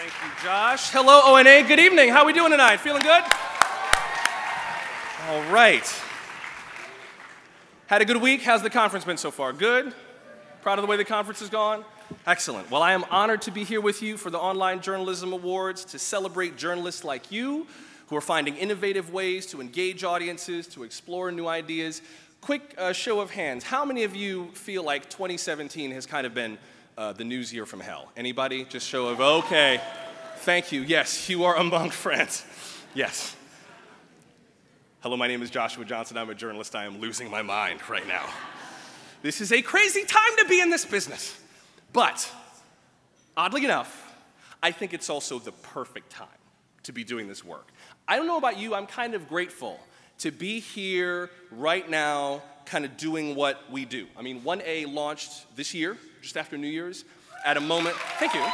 Thank you, Josh. Hello, ONA. Good evening. How are we doing tonight? Feeling good? All right. Had a good week. How's the conference been so far? Good? Proud of the way the conference has gone? Excellent. Well, I am honored to be here with you for the Online Journalism Awards to celebrate journalists like you who are finding innovative ways to engage audiences, to explore new ideas. Quick show of hands. How many of you feel like 2017 has kind of been the news year from hell? Anybody? Just show of, okay. Thank you. Yes, you are among friends. Yes. Hello, my name is Joshua Johnson. I'm a journalist. I am losing my mind right now. This is a crazy time to be in this business. But, oddly enough, I think it's also the perfect time to be doing this work. I don't know about you, I'm kind of grateful to be here right now, kind of doing what we do. I mean, 1A launched this year, just after New Year's, at a moment, thank you.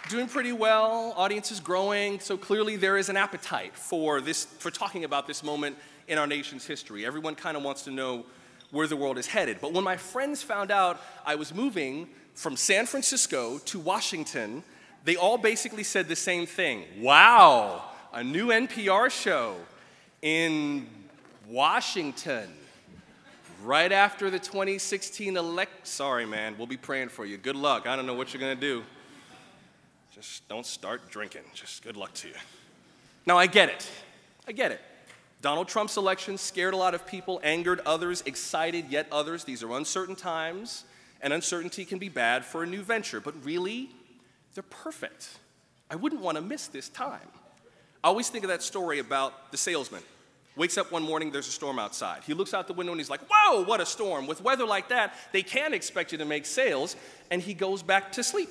Doing pretty well, audience is growing, so clearly there is an appetite for talking about this moment in our nation's history. Everyone kind of wants to know where the world is headed. But when my friends found out I was moving from San Francisco to Washington, they all basically said the same thing. Wow, a new NPR show in Washington, right after the 2016 Sorry, man, we'll be praying for you. Good luck. I don't know what you're gonna do. Just don't start drinking. Just good luck to you. Now, I get it. I get it. Donald Trump's election scared a lot of people, angered others, excited yet others. These are uncertain times, and uncertainty can be bad for a new venture. But really, they're perfect. I wouldn't want to miss this time. I always think of that story about the salesman. Wakes up one morning, there's a storm outside. He looks out the window and he's like, whoa, what a storm. With weather like that, they can't expect you to make sales, and he goes back to sleep.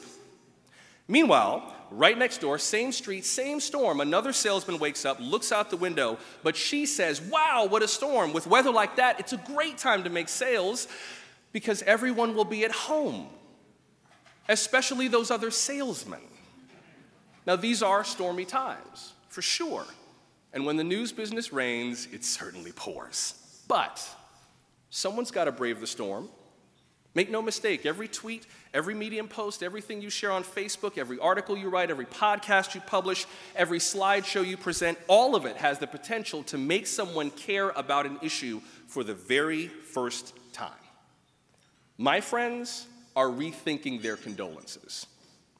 Meanwhile, right next door, same street, same storm, another salesman wakes up, looks out the window, but she says, wow, what a storm. With weather like that, it's a great time to make sales because everyone will be at home, especially those other salesmen. Now, these are stormy times, for sure. And when the news business rains, it certainly pours. But someone's got to brave the storm. Make no mistake, every tweet, every Medium post, everything you share on Facebook, every article you write, every podcast you publish, every slideshow you present, all of it has the potential to make someone care about an issue for the very first time. My friends are rethinking their condolences.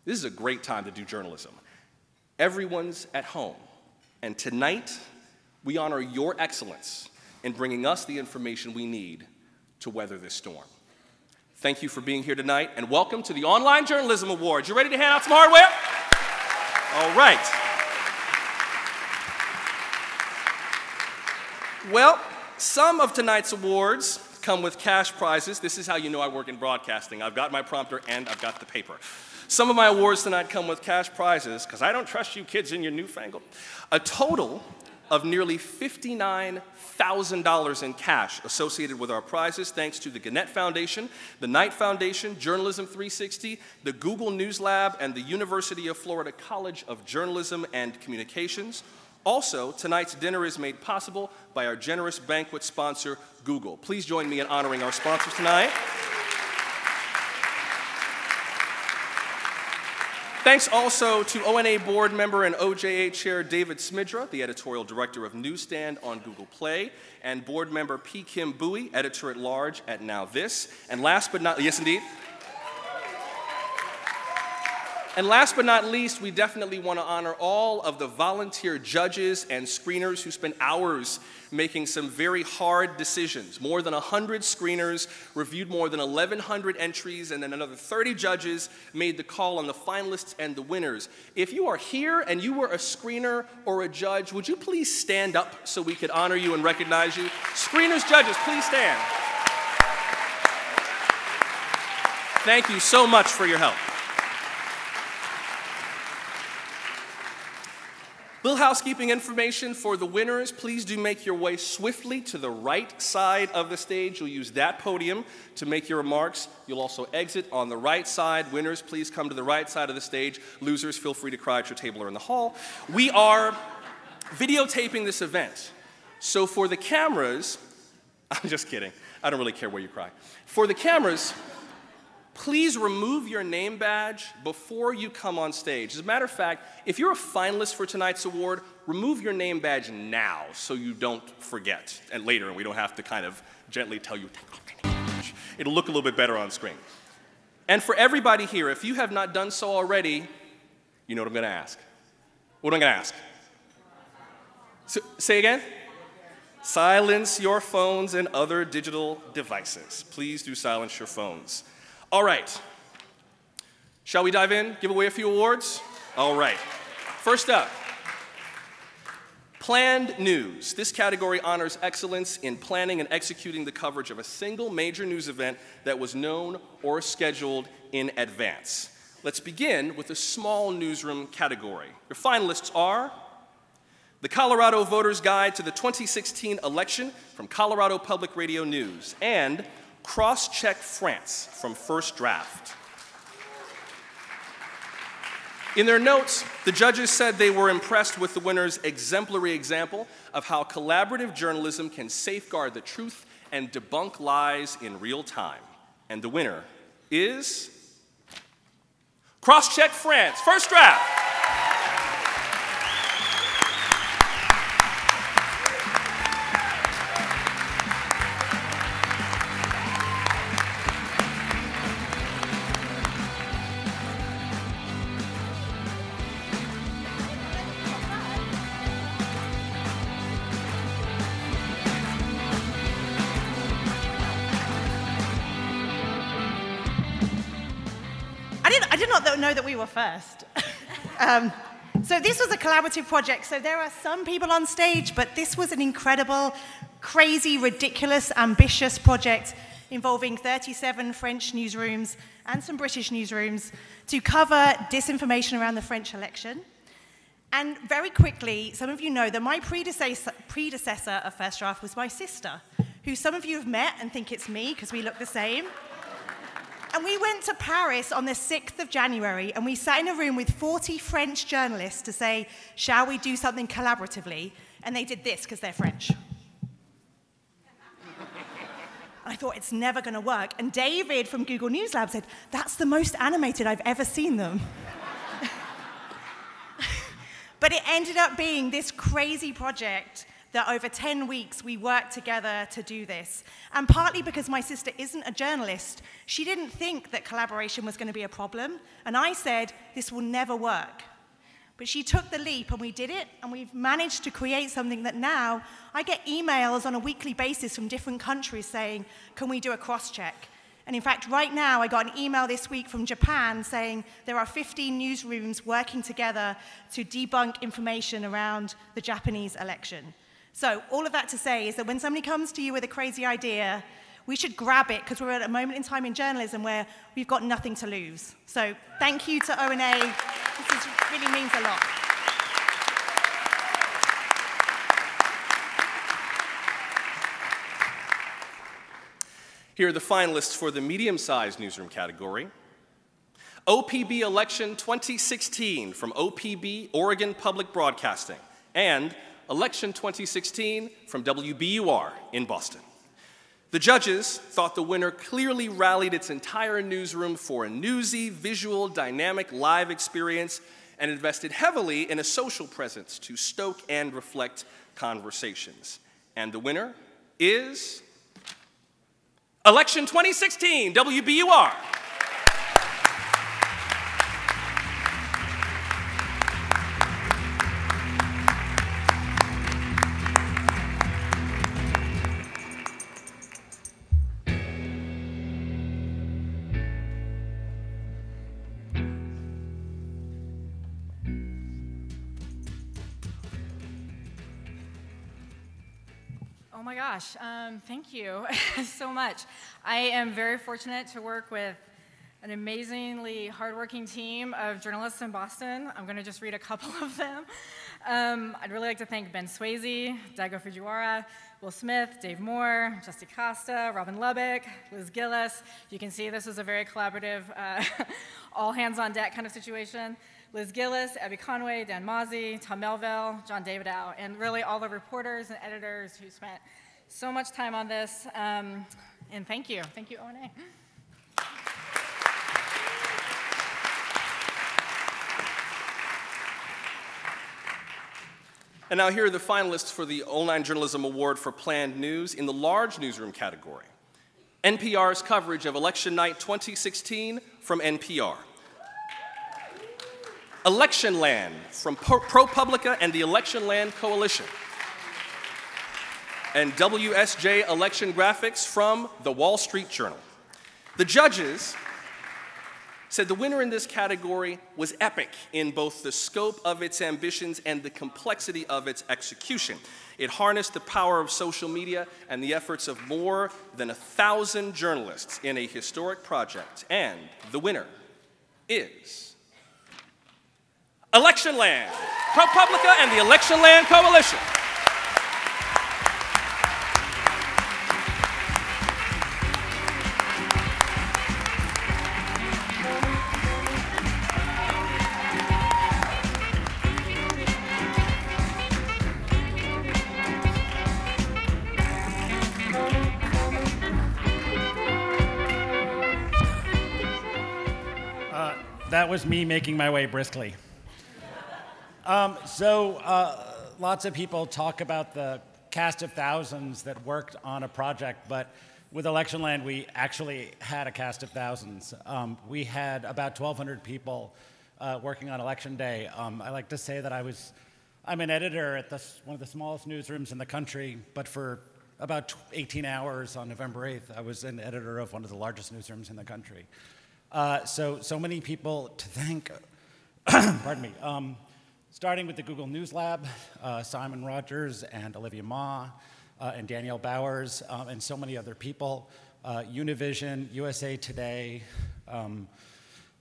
This is a great time to do journalism. Everyone's at home, and tonight we honor your excellence in bringing us the information we need to weather this storm. Thank you for being here tonight, and welcome to the Online Journalism Awards. You ready to hand out some hardware? All right. Well, some of tonight's awards come with cash prizes. This is how you know I work in broadcasting. I've got my prompter and I've got the paper. Some of my awards tonight come with cash prizes, because I don't trust you kids in your newfangled. A total of nearly $59,000 in cash associated with our prizes, thanks to the Gannett Foundation, the Knight Foundation, Journalism 360, the Google News Lab, and the University of Florida College of Journalism and Communications. Also, tonight's dinner is made possible by our generous banquet sponsor, Google. Please join me in honoring our sponsors tonight. Thanks also to ONA board member and OJA chair David Smidra, the editorial director of Newsstand on Google Play, and board member P. Kim Bowie, editor at large at Now This. And last but not, yes indeed. And last but not least, we definitely want to honor all of the volunteer judges and screeners who spent hours making some very hard decisions. More than 100 screeners reviewed more than 1,100 entries, and then another 30 judges made the call on the finalists and the winners. If you are here and you were a screener or a judge, would you please stand up so we could honor you and recognize you? Screeners, judges, please stand. Thank you so much for your help. Little housekeeping information for the winners. Please do make your way swiftly to the right side of the stage. You'll use that podium to make your remarks. You'll also exit on the right side. Winners, please come to the right side of the stage. Losers, feel free to cry at your table or in the hall. We are videotaping this event. So for the cameras, I'm just kidding. I don't really care where you cry. For the cameras, please remove your name badge before you come on stage. As a matter of fact, if you're a finalist for tonight's award, remove your name badge now so you don't forget. And later, and we don't have to kind of gently tell you, take off your name badge. It'll look a little bit better on screen. And for everybody here, if you have not done so already, you know what I'm going to ask. What am I going to ask? Say again? Silence your phones and other digital devices. Please do silence your phones. All right. Shall we dive in? Give away a few awards? All right. First up, planned news. This category honors excellence in planning and executing the coverage of a single major news event that was known or scheduled in advance. Let's begin with the small newsroom category. Your finalists are the Colorado Voters Guide to the 2016 election from Colorado Public Radio News and Cross-Check France from First Draft. In their notes, the judges said they were impressed with the winner's exemplary example of how collaborative journalism can safeguard the truth and debunk lies in real time. And the winner is Cross-Check France, First Draft. I did not know that we were first. So this was a collaborative project. So there are some people on stage, but this was an incredible, crazy, ridiculous, ambitious project involving 37 French newsrooms and some British newsrooms to cover disinformation around the French election. And very quickly, some of you know that my predecessor of First Draft was my sister, who some of you have met and think it's me because we look the same. And we went to Paris on the 6th of January, and we sat in a room with 40 French journalists to say, shall we do something collaboratively? And they did this, because they're French. I thought, it's never going to work. And David from Google News Lab said, that's the most animated I've ever seen them. But it ended up being this crazy project that over 10 weeks we worked together to do this. And partly because my sister isn't a journalist, she didn't think that collaboration was going to be a problem. And I said, this will never work. But she took the leap and we did it, and we've managed to create something that now I get emails on a weekly basis from different countries saying, can we do a cross-check? And in fact, right now I got an email this week from Japan saying there are 15 newsrooms working together to debunk information around the Japanese election. So all of that to say is that when somebody comes to you with a crazy idea, we should grab it, because we're at a moment in time in journalism where we've got nothing to lose. So thank you to ONA. This really means a lot. Here are the finalists for the medium-sized newsroom category. OPB Election 2016 from OPB, Oregon Public Broadcasting, and Election 2016 from WBUR in Boston. The judges thought the winner clearly rallied its entire newsroom for a newsy, visual, dynamic, live experience and invested heavily in a social presence to stoke and reflect conversations. And the winner is Election 2016, WBUR. Oh my gosh, thank you so much. I am very fortunate to work with an amazingly hardworking team of journalists in Boston. I'm gonna just read a couple of them. I'd really like to thank Ben Swayze, Daigo Fujiwara, Will Smith, Dave Moore, Justy Costa, Robin Lubbock, Liz Gillis. You can see this is a very collaborative, all hands on deck kind of situation. Liz Gillis, Abby Conway, Dan Mozzie, Tom Melville, John Davidow, and really all the reporters and editors who spent so much time on this. And thank you. Thank you, ONA. And now here are the finalists for the Online Journalism Award for Planned News in the large newsroom category. NPR's coverage of Election Night 2016 from NPR. Election Land from ProPublica and the Election Land Coalition. And WSJ Election Graphics from the Wall Street Journal. The judges said the winner in this category was epic in both the scope of its ambitions and the complexity of its execution. It harnessed the power of social media and the efforts of more than 1,000 journalists in a historic project. And the winner is Election Land, ProPublica and the Election Land Coalition. That was me making my way briskly. Lots of people talk about the cast of thousands that worked on a project, but with Election Land, we actually had a cast of thousands. We had about 1,200 people working on Election Day. I like to say that I'm an editor at one of the smallest newsrooms in the country, but for about 18 hours on November 8th, I was an editor of one of the largest newsrooms in the country. So many people to thank, pardon me, starting with the Google News Lab, Simon Rogers and Olivia Ma, and Danielle Bowers, and so many other people, Univision, USA Today,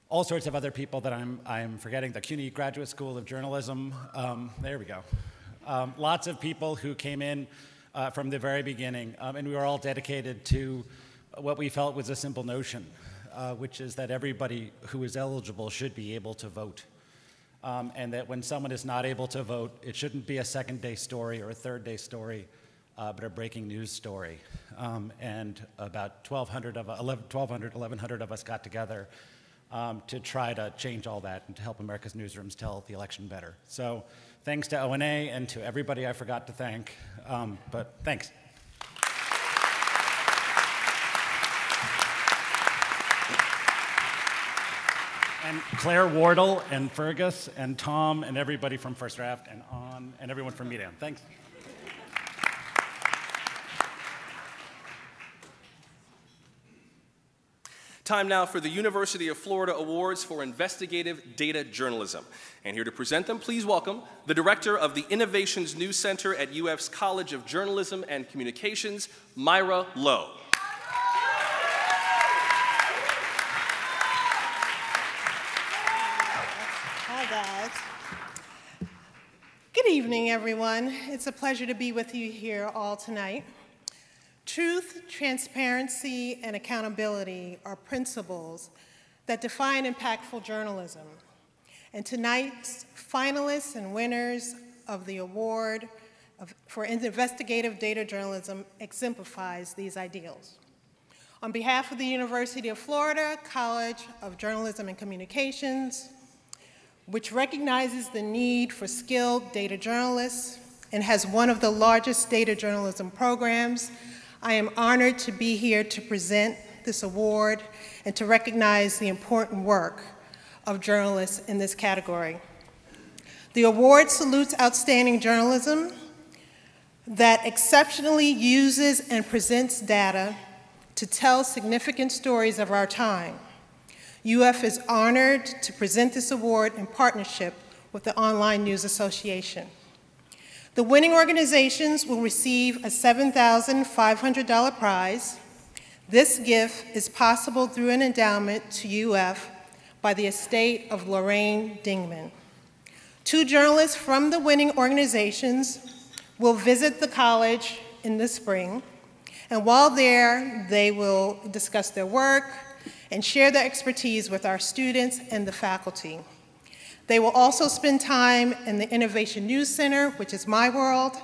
all sorts of other people that I'm forgetting, the CUNY Graduate School of Journalism, there we go. Lots of people who came in from the very beginning, and we were all dedicated to what we felt was a simple notion, which is that everybody who is eligible should be able to vote. And that when someone is not able to vote, it shouldn't be a second-day story or a third-day story, but a breaking news story. And about 1,100 of us got together to try to change all that and to help America's newsrooms tell the election better. So thanks to ONA and to everybody I forgot to thank, but thanks. And Claire Wardle and Fergus and Tom and everybody from First Draft and On and everyone from Medium. Thanks. Time now for the University of Florida Awards for Investigative Data Journalism. And here to present them, please welcome the director of the Innovations News Center at UF's College of Journalism and Communications, Myra Lowe. Good evening, everyone. It's a pleasure to be with you here all tonight. Truth, transparency, and accountability are principles that define impactful journalism. And tonight's finalists and winners of the award for investigative data journalism exemplifies these ideals. On behalf of the University of Florida College of Journalism and Communications, which recognizes the need for skilled data journalists and has one of the largest data journalism programs, I am honored to be here to present this award and to recognize the important work of journalists in this category. The award salutes outstanding journalism that exceptionally uses and presents data to tell significant stories of our time. UF is honored to present this award in partnership with the Online News Association. The winning organizations will receive a $7,500 prize. This gift is possible through an endowment to UF by the estate of Lorraine Dingman. 2 journalists from the winning organizations will visit the college in the spring, and while there, they will discuss their work and share their expertise with our students and the faculty. They will also spend time in the Innovation News Center, which is my world.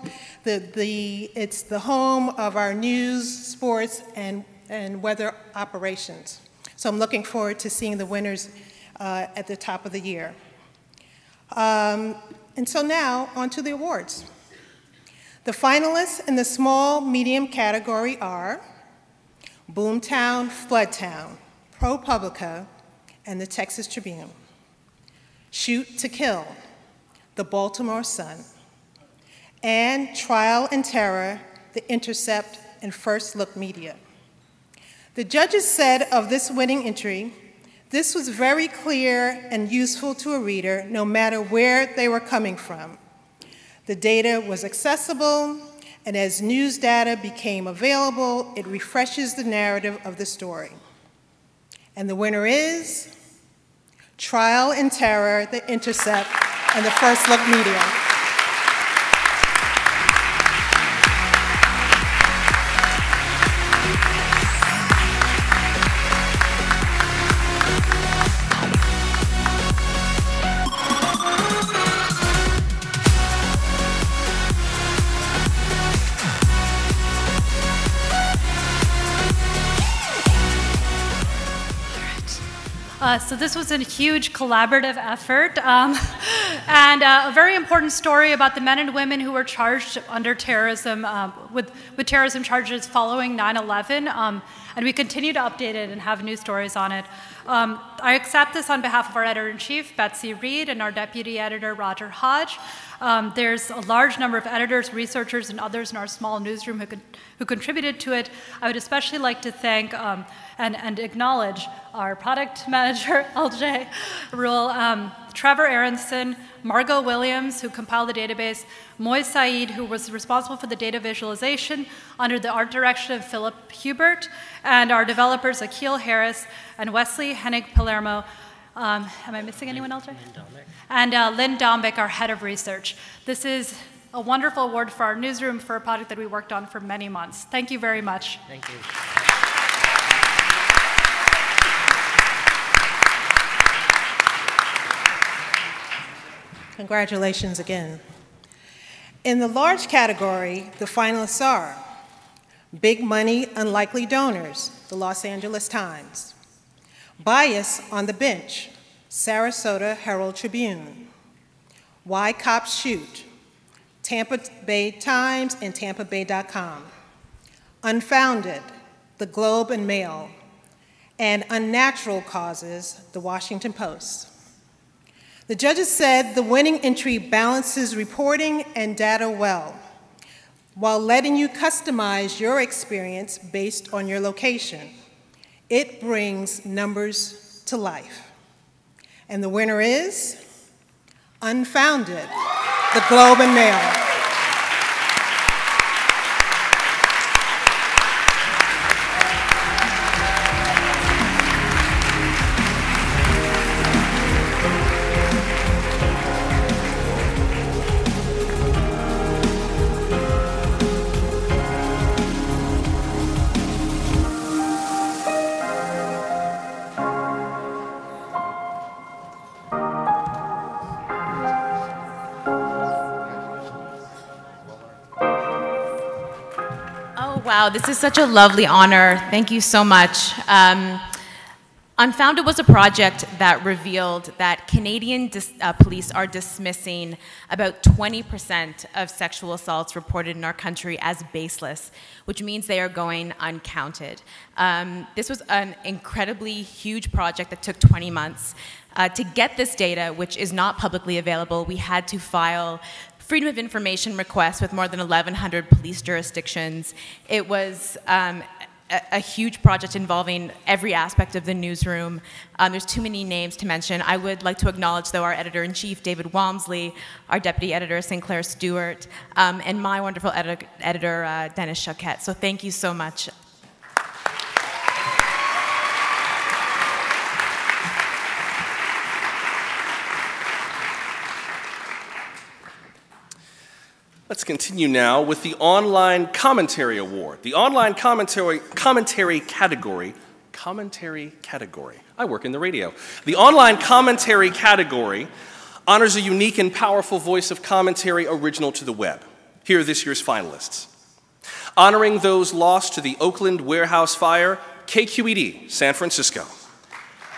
It's the home of our news, sports, and weather operations. So I'm looking forward to seeing the winners at the top of the year. And so now, on to the awards. The finalists in the small medium category are Boomtown, Floodtown, ProPublica, and the Texas Tribune. Shoot to Kill, the Baltimore Sun, and Trial and Terror, The Intercept, and First Look Media. The judges said of this winning entry, this was very clear and useful to a reader no matter where they were coming from. The data was accessible, and as news data became available, it refreshes the narrative of the story. And the winner is Trial and Terror, The Intercept, and the First Look Media. So this was a huge collaborative effort and a very important story about the men and women who were charged under terrorism, with terrorism charges following 9/11. And we continue to update it and have new stories on it. I accept this on behalf of our editor-in-chief, Betsy Reed, and our deputy editor, Roger Hodge. There's a large number of editors, researchers, and others in our small newsroom who contributed to it. I would especially like to thank and acknowledge our product manager, LJ Rule, Trevor Aronson, Margot Williams, who compiled the database, Moy Saeed, who was responsible for the data visualization under the art direction of Philip Hubert, and our developers, Akil Harris and Wesley Hennig Palermo. Am I missing anyone, LJ? And Lynn Dombeck, our head of research. This is a wonderful award for our newsroom for a project that we worked on for many months. Thank you very much. Thank you. Congratulations again. In the large category, the finalists are Big Money, Unlikely Donors, the Los Angeles Times. Bias on the Bench, Sarasota Herald Tribune. Why Cops Shoot, Tampa Bay Times and TampaBay.com. Unfounded, The Globe and Mail. And Unnatural Causes, The Washington Post. The judges said the winning entry balances reporting and data well, while letting you customize your experience based on your location. It brings numbers to life. And the winner is Unfounded, The Globe and Mail. Wow, this is such a lovely honor. Thank you so much. Unfounded was a project that revealed that Canadian police are dismissing about 20% of sexual assaults reported in our country as baseless, which means they are going uncounted. This was an incredibly huge project that took 20 months. To get this data, which is not publicly available, we had to file Freedom of Information requests with more than 1,100 police jurisdictions. It was a huge project involving every aspect of the newsroom. There's too many names to mention. I would like to acknowledge, though, our editor-in-chief, David Walmsley, our deputy editor, Sinclair Stewart, and my wonderful editor, Dennis Choquette. So thank you so much. Let's continue now with the Online Commentary Award. The Online Commentary category, I work in the radio. The Online Commentary category honors a unique and powerful voice of commentary original to the web. Here are this year's finalists. Honoring those lost to the Oakland warehouse fire, KQED, San Francisco.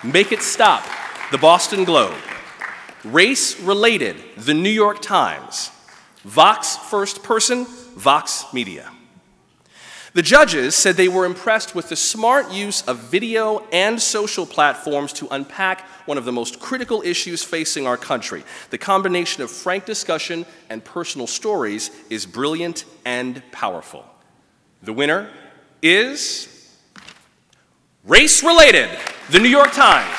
Make It Stop, the Boston Globe. Race Related, the New York Times. Vox First Person, Vox Media. The judges said they were impressed with the smart use of video and social platforms to unpack one of the most critical issues facing our country. The combination of frank discussion and personal stories is brilliant and powerful. The winner is Race Related, The New York Times.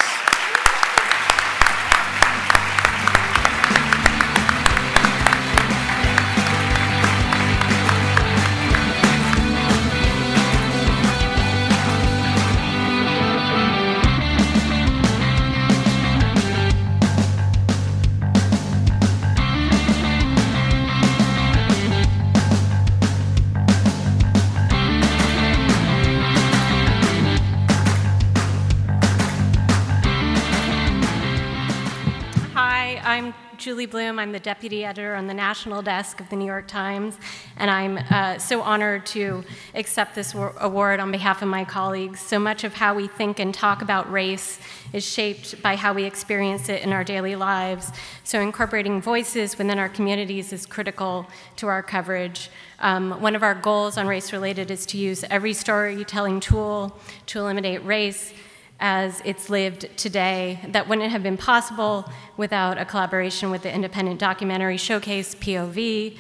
I'm Julie Bloom. I'm the deputy editor on the national desk of the New York Times, and I'm so honored to accept this award on behalf of my colleagues. So much of how we think and talk about race is shaped by how we experience it in our daily lives. So incorporating voices within our communities is critical to our coverage. One of our goals on Race Related is to use every storytelling tool to eliminate race as it's lived today. That wouldn't have been possible without a collaboration with the independent documentary showcase, POV.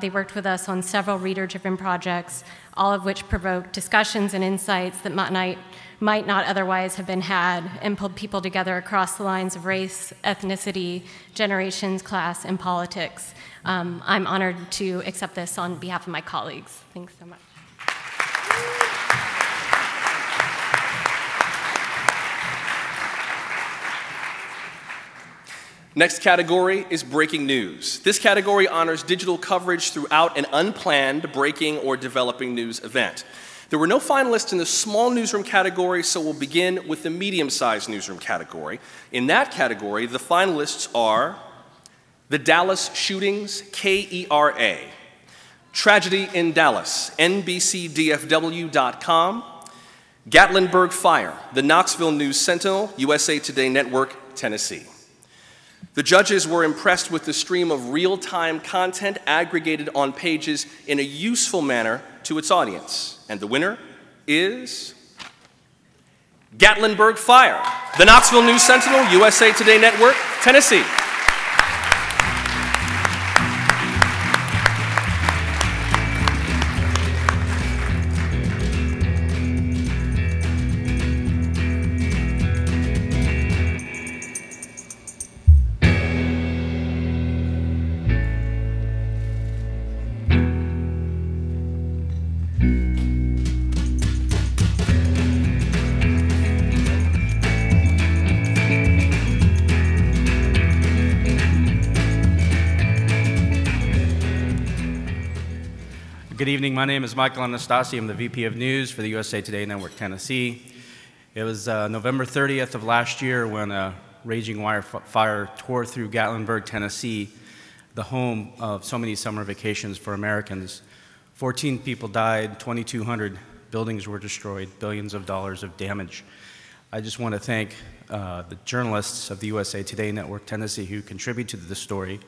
They worked with us on several reader-driven projects, all of which provoked discussions and insights that might not otherwise have been had, and pulled people together across the lines of race, ethnicity, generations, class, and politics. I'm honored to accept this on behalf of my colleagues. Thanks so much. Next category is breaking news. This category honors digital coverage throughout an unplanned breaking or developing news event. There were no finalists in the small newsroom category, so we'll begin with the medium-sized newsroom category. In that category, the finalists are the Dallas shootings, KERA, Tragedy in Dallas, NBCDFW.com, Gatlinburg fire, the Knoxville News Sentinel, USA Today Network, Tennessee. The judges were impressed with the stream of real-time content aggregated on pages in a useful manner to its audience. And the winner is Gatlinburg fire, the Knoxville News Sentinel, USA Today Network, Tennessee. Good evening. My name is Michael Anastasi. I'm the VP of News for the USA Today Network, Tennessee. It was November 30th of last year when a raging wildfire tore through Gatlinburg, Tennessee, the home of so many summer vacations for Americans. 14 people died, 2,200 buildings were destroyed, billions of dollars of damage. I just want to thank the journalists of the USA Today Network, Tennessee, who contributed to the story,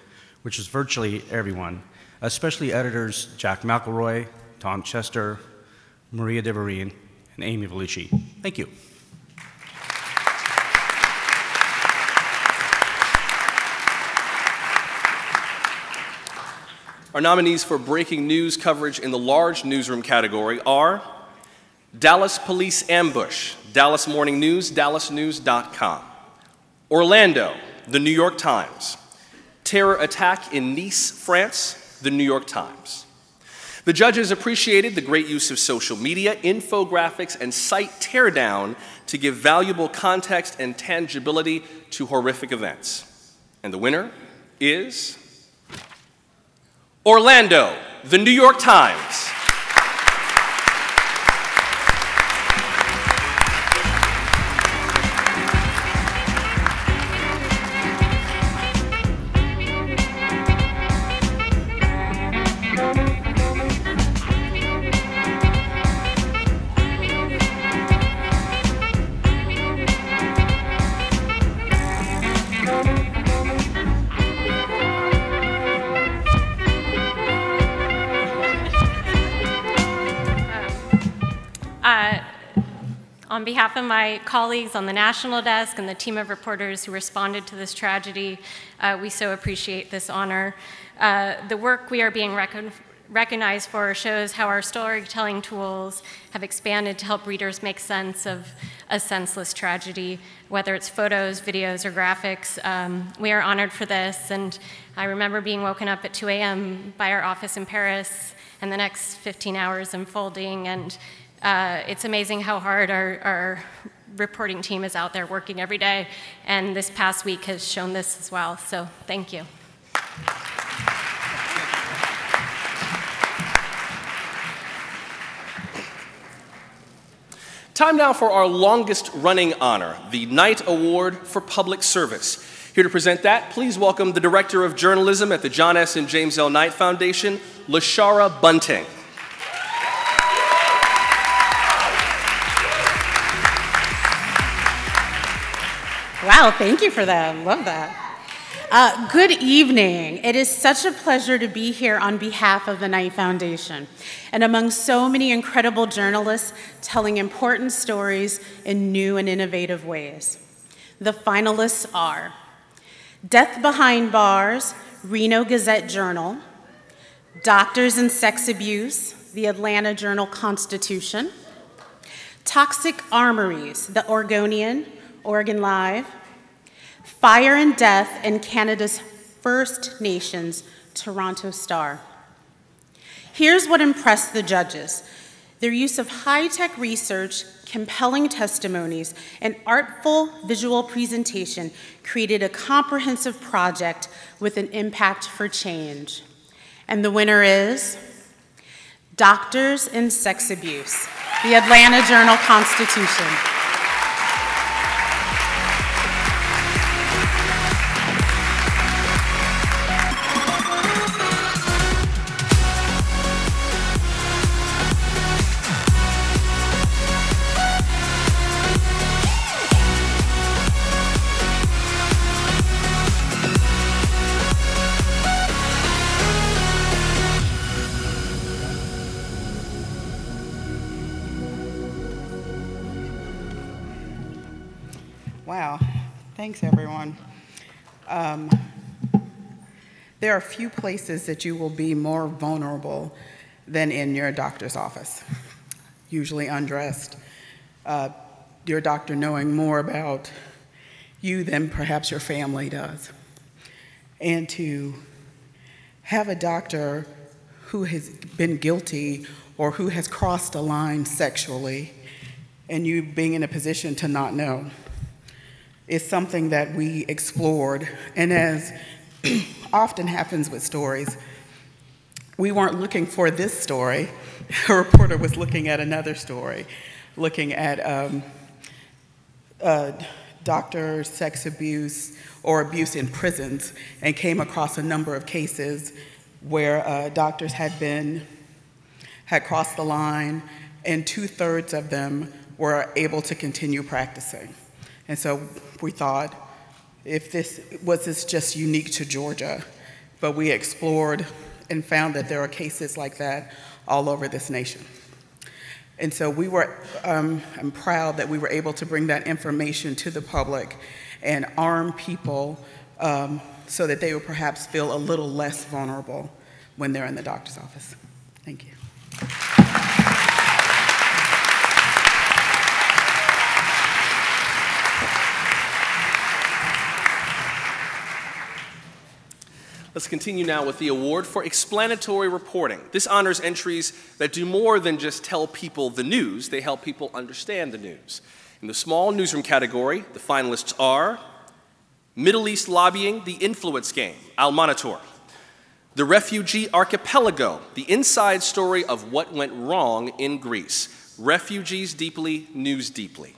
which is virtually everyone. Especially editors Jack McElroy, Tom Chester, Maria DeVarine, and Amy Vellucci. Thank you. Our nominees for breaking news coverage in the large newsroom category are Dallas Police Ambush, Dallas Morning News, dallasnews.com. Orlando, The New York Times. Terror attack in Nice, France, The New York Times. The judges appreciated the great use of social media, infographics, and site teardown to give valuable context and tangibility to horrific events. And the winner is Orlando, The New York Times. On behalf of my colleagues on the national desk and the team of reporters who responded to this tragedy, we so appreciate this honor. The work we are being recognized for shows how our storytelling tools have expanded to help readers make sense of a senseless tragedy, whether it's photos, videos, or graphics. We are honored for this, and I remember being woken up at 2 a.m. by our office in Paris, and the next 15 hours unfolding, and it's amazing how hard our reporting team is out there working every day, and this past week has shown this as well, so thank you. Time now for our longest running honor, the Knight Award for Public Service. Here to present that, please welcome the Director of Journalism at the John S. and James L. Knight Foundation, Lashara Bunting. Wow, thank you for that. Love that. Good evening. It is such a pleasure to be here on behalf of the Knight Foundation and among so many incredible journalists telling important stories in new and innovative ways. The finalists are Death Behind Bars, Reno Gazette-Journal, Doctors and Sex Abuse, the Atlanta Journal-Constitution, Toxic Armories, the Oregonian, Oregon Live, Fire and Death in Canada's First Nations, Toronto Star. Here's what impressed the judges. Their use of high-tech research, compelling testimonies, and artful visual presentation created a comprehensive project with an impact for change. And the winner is Doctors and Sex Abuse, the Atlanta Journal-Constitution. Wow, thanks everyone. There are few places that you will be more vulnerable than in your doctor's office, usually undressed, your doctor knowing more about you than perhaps your family does. And to have a doctor who has been guilty or who has crossed a line sexually and you being in a position to not know is something that we explored. And as often happens with stories, we weren't looking for this story. A reporter was looking at another story, looking at doctor sex abuse or abuse in prisons, and came across a number of cases where doctors had crossed the line, and 2/3 of them were able to continue practicing. And so we thought, was this just unique to Georgia? But we explored and found that there are cases like that all over this nation. And so I'm proud that we were able to bring that information to the public and arm people so that they would perhaps feel a little less vulnerable when they're in the doctor's office. Thank you. Let's continue now with the award for explanatory reporting. This honors entries that do more than just tell people the news, they help people understand the news. In the small newsroom category, the finalists are Middle East Lobbying, The Influence Game, Al Monitor. The Refugee Archipelago, the inside story of what went wrong in Greece. Refugees Deeply, News Deeply.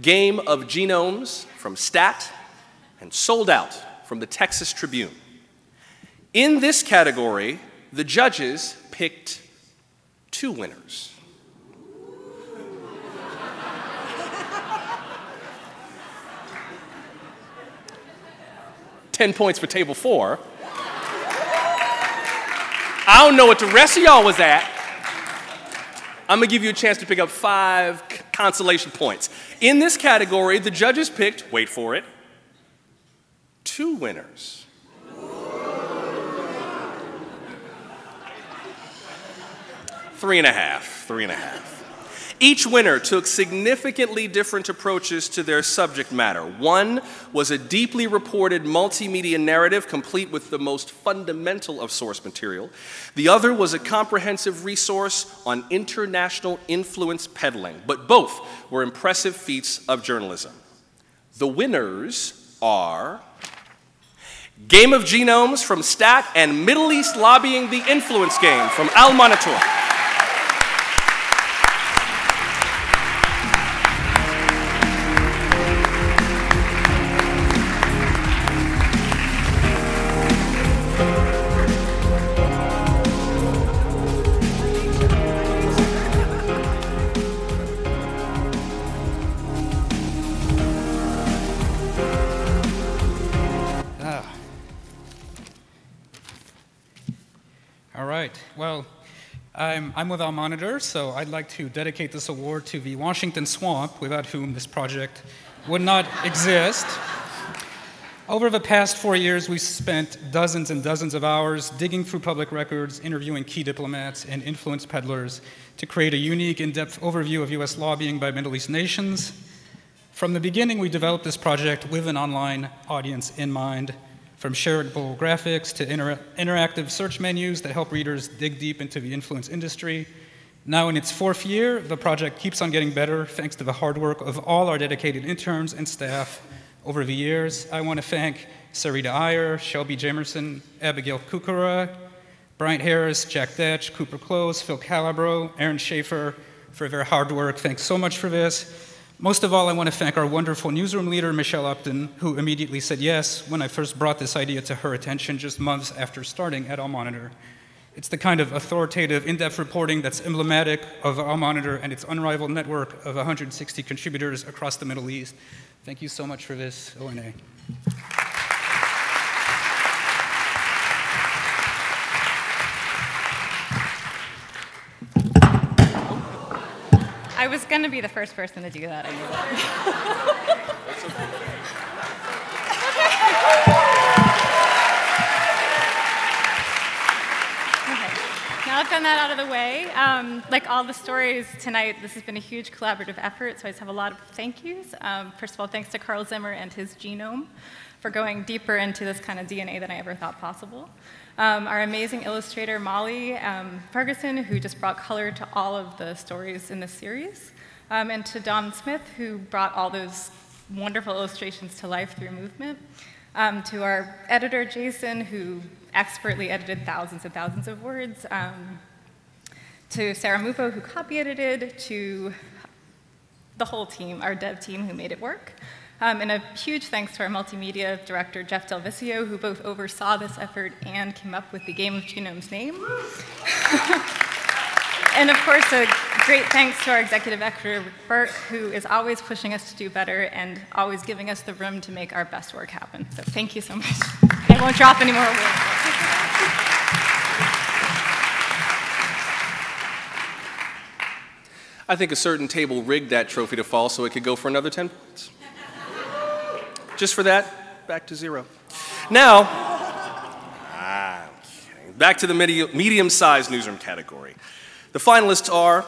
Game of Genomes from Stat, and Sold Out from the Texas Tribune. In this category, the judges picked 2 winners. $10 points for table 4. I don't know what the rest of y'all was at. I'm gonna give you a chance to pick up 5 consolation points. In this category, the judges picked, wait for it, 2 winners. Three and a half. Each winner took significantly different approaches to their subject matter. One was a deeply reported multimedia narrative complete with the most fundamental of source material. The other was a comprehensive resource on international influence peddling, but both were impressive feats of journalism. The winners are Game of Genomes from Stat and Middle East Lobbying the Influence Game from Al Monitor. Well, I'm with Al Monitor, so I'd like to dedicate this award to the Washington Swamp, without whom this project would not exist. Over the past 4 years, we've spent dozens and dozens of hours digging through public records, interviewing key diplomats and influence peddlers to create a unique, in-depth overview of US lobbying by Middle East nations. From the beginning, we developed this project with an online audience in mind, from shareable graphics to interactive search menus that help readers dig deep into the influence industry. Now in its 4th year, the project keeps on getting better thanks to the hard work of all our dedicated interns and staff over the years. I want to thank Sarita Iyer, Shelby Jamerson, Abigail Kukura, Bryant Harris, Jack Detch, Cooper Close, Phil Calabro, Aaron Schaefer for their hard work. Thanks so much for this. Most of all, I want to thank our wonderful newsroom leader, Michelle Upton, who immediately said yes when I first brought this idea to her attention just months after starting at Al Monitor. It's the kind of authoritative, in-depth reporting that's emblematic of Al Monitor and its unrivaled network of 160 contributors across the Middle East. Thank you so much for this, ONA. I was going to be the first person to do that, I knew that. Okay. Now I've done that out of the way. Like all the stories tonight, this has been a huge collaborative effort, so I just have a lot of thank yous. First of all, thanks to Carl Zimmer and his genome for going deeper into this kind of DNA than I ever thought possible. Our amazing illustrator, Molly Ferguson, who just brought color to all of the stories in this series. And to Don Smith, who brought all those wonderful illustrations to life through movement. To our editor, Jason, who expertly edited thousands and thousands of words. To Sarah Mupo, who copy edited. To the whole team, our dev team, who made it work. And a huge thanks to our multimedia director, Jeff Del Vicio, who both oversaw this effort and came up with the Game of Genomes name. And of course, a great thanks to our executive editor, Burke, who is always pushing us to do better and always giving us the room to make our best work happen. So thank you so much. I won't drop any more awards. I think a certain table rigged that trophy to fall so it could go for another 10 points. Just for that, back to 0. Now, back to the medium-sized newsroom category. The finalists are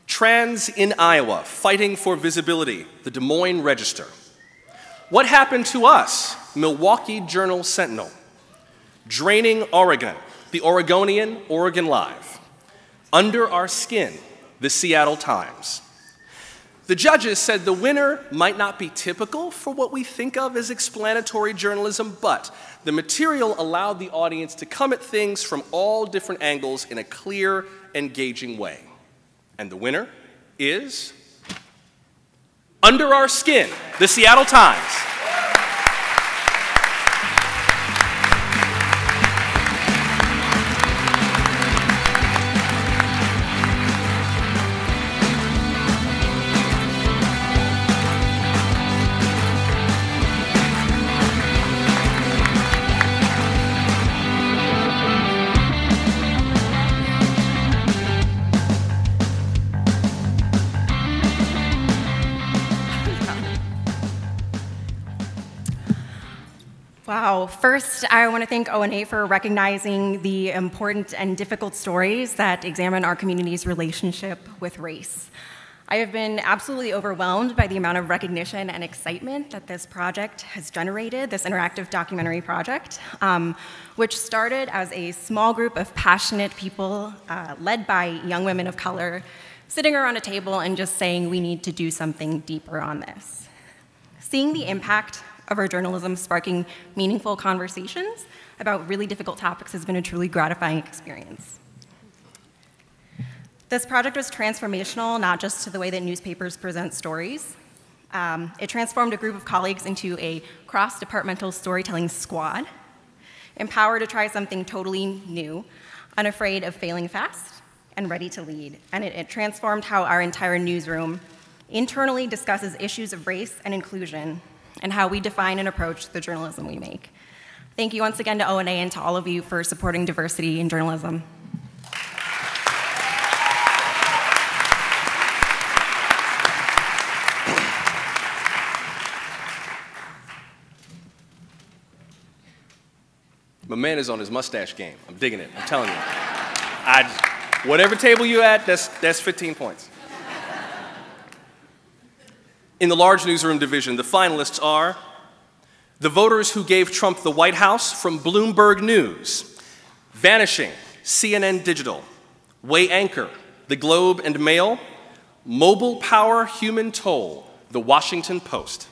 Trans in Iowa, Fighting for Visibility, the Des Moines Register. What Happened to Us, Milwaukee Journal-Sentinel. Draining Oregon, the Oregonian, Oregon Live. Under Our Skin, the Seattle Times. The judges said the winner might not be typical for what we think of as explanatory journalism, but the material allowed the audience to come at things from all different angles in a clear, engaging way. And the winner is Under Our Skin, the Seattle Times. Wow. First, I want to thank ONA for recognizing the important and difficult stories that examine our community's relationship with race. I have been absolutely overwhelmed by the amount of recognition and excitement that this project has generated, this interactive documentary project, which started as a small group of passionate people led by young women of color sitting around a table and just saying we need to do something deeper on this. Seeing the impact of our journalism sparking meaningful conversations about really difficult topics has been a truly gratifying experience. This project was transformational, not just to the way that newspapers present stories. It transformed a group of colleagues into a cross-departmental storytelling squad, empowered to try something totally new, unafraid of failing fast, and ready to lead. And it transformed how our entire newsroom internally discusses issues of race and inclusion and how we define and approach the journalism we make. Thank you once again to ONA and to all of you for supporting diversity in journalism. My man is on his mustache game. I'm digging it, I'm telling you. Whatever table you at, that's 15 points. In the large newsroom division, the finalists are the voters who gave Trump the White House from Bloomberg News, Vanishing, CNN Digital, Way Anchor, The Globe and Mail, Mobile Power Human Toll, The Washington Post.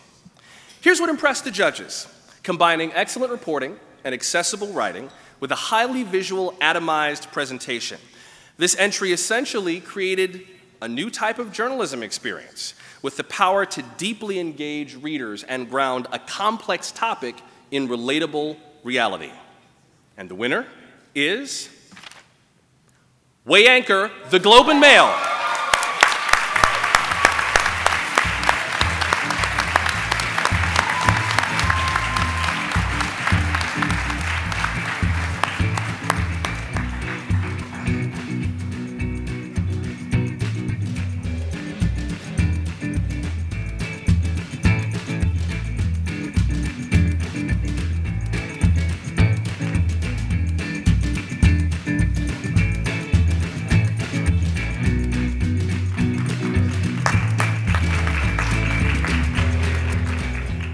Here's what impressed the judges, combining excellent reporting and accessible writing with a highly visual, atomized presentation. This entry essentially created a new type of journalism experience with the power to deeply engage readers and ground a complex topic in relatable reality. And the winner is Way Anchor, The Globe and Mail.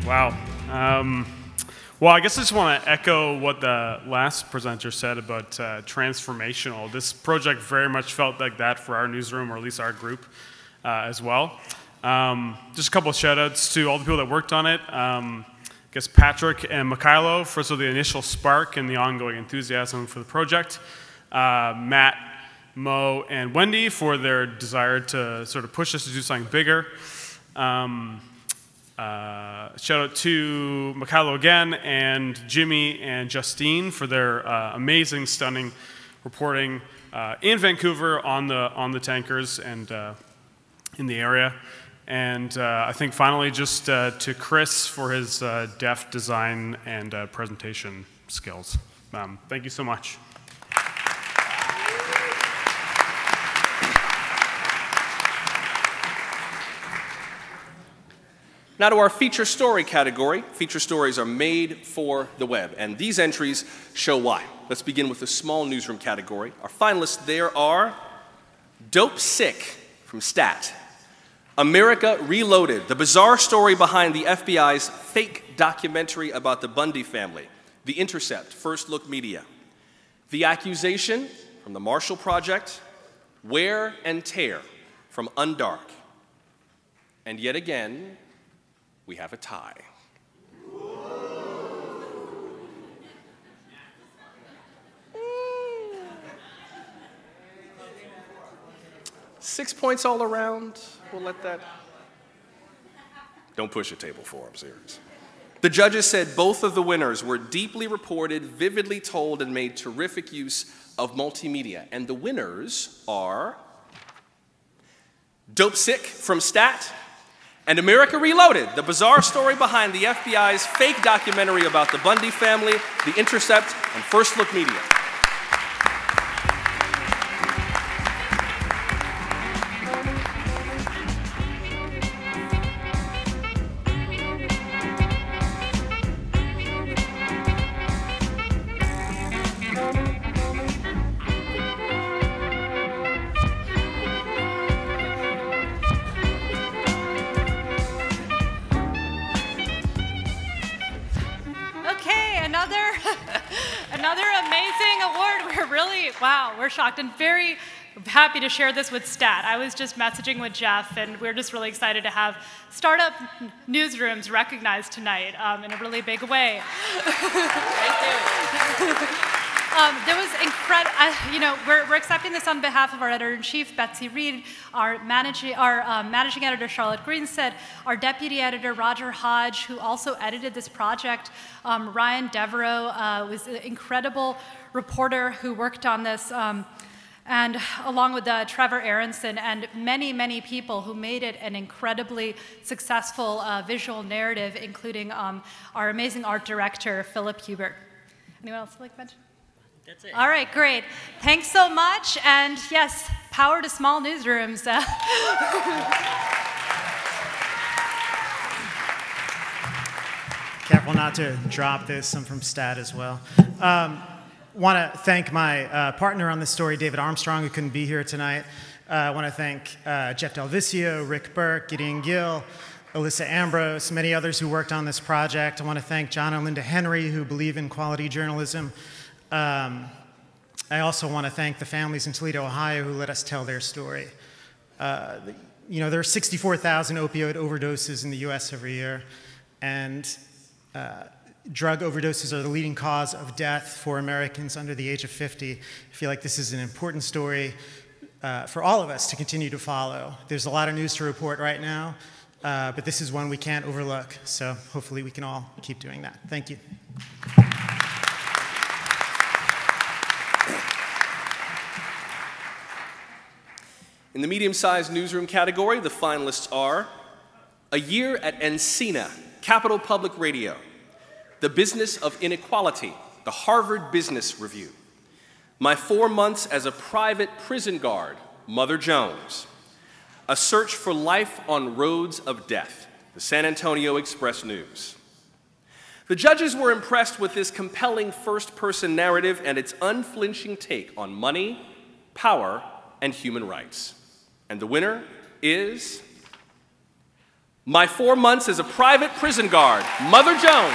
Wow. Well, I guess I just want to echo what the last presenter said about transformational. This project very much felt like that for our newsroom, or at least our group as well. Just a couple of shout outs to all the people that worked on it. I guess Patrick and Mikhailo for sort of the initial spark and the ongoing enthusiasm for the project. Matt, Mo, and Wendy for their desire to sort of push us to do something bigger. Shout out to Mikhailo again, and Jimmy and Justine for their amazing, stunning reporting in Vancouver on the tankers and in the area. And I think finally just to Chris for his deft design and presentation skills. Thank you so much. Now to our feature story category. Feature stories are made for the web, and these entries show why. Let's begin with the small newsroom category. Our finalists there are Dope Sick from Stat, America Reloaded, the bizarre story behind the FBI's fake documentary about the Bundy family, The Intercept, First Look Media, The Accusation from the Marshall Project, Wear and Tear from Undark, and yet again, we have a tie. Six points all around. We'll let that. Don't push a table for him, serious. The judges said both of the winners were deeply reported, vividly told, and made terrific use of multimedia. And the winners are Dope Sick from Stat and America Reloaded, the bizarre story behind the FBI's fake documentary about the Bundy family, The Intercept, and First Look Media. another amazing award. We're really, wow, we're shocked and very happy to share this with STAT. I was just messaging with Jeff, and we're just really excited to have startup newsrooms recognized tonight in a really big way. There was incredible, we're accepting this on behalf of our editor-in-chief, Betsy Reed, our managing editor, Charlotte Greenstead, our deputy editor, Roger Hodge, who also edited this project, Ryan Devereaux was an incredible reporter who worked on this, and along with Trevor Aronson and many, many people who made it an incredibly successful visual narrative, including our amazing art director, Philip Hubert. Anyone else like to mention? That's it. All right, great. Thanks so much, and yes, power to small newsrooms. Careful not to drop this. I'm from STAT as well. Want to thank my partner on this story, David Armstrong, who couldn't be here tonight. I want to thank Jeff Delvicio, Rick Burke, Gideon Gill, Alyssa Ambrose, many others who worked on this project. I want to thank John and Linda Henry, who believe in quality journalism. I also want to thank the families in Toledo, Ohio, who let us tell their story. There are 64,000 opioid overdoses in the US every year, and drug overdoses are the leading cause of death for Americans under the age of 50. I feel like this is an important story for all of us to continue to follow. There's a lot of news to report right now, but this is one we can't overlook, so hopefully we can all keep doing that. Thank you. In the medium-sized newsroom category, the finalists are A Year at Encina, Capital Public Radio, The Business of Inequality, the Harvard Business Review, My 4 Months as a Private Prison Guard, Mother Jones, A Search for Life on Roads of Death, the San Antonio Express News. The judges were impressed with this compelling first-person narrative and its unflinching take on money, power, and human rights. And the winner is My 4 Months as a Private Prison Guard, Mother Jones.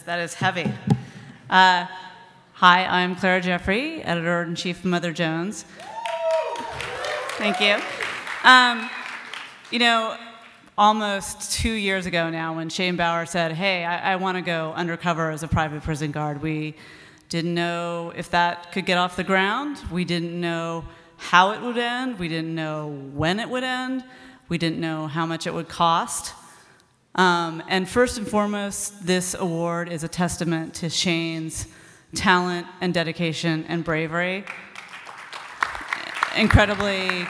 That is heavy. Hi, I'm Clara Jeffrey, editor-in-chief of Mother Jones. Thank you. Almost 2 years ago now, when Shane Bauer said, hey, I want to go undercover as a private prison guard, we didn't know if that could get off the ground. We didn't know how it would end. We didn't know when it would end. We didn't know how much it would cost. And first and foremost, this award is a testament to Shane's talent and dedication and bravery. Incredibly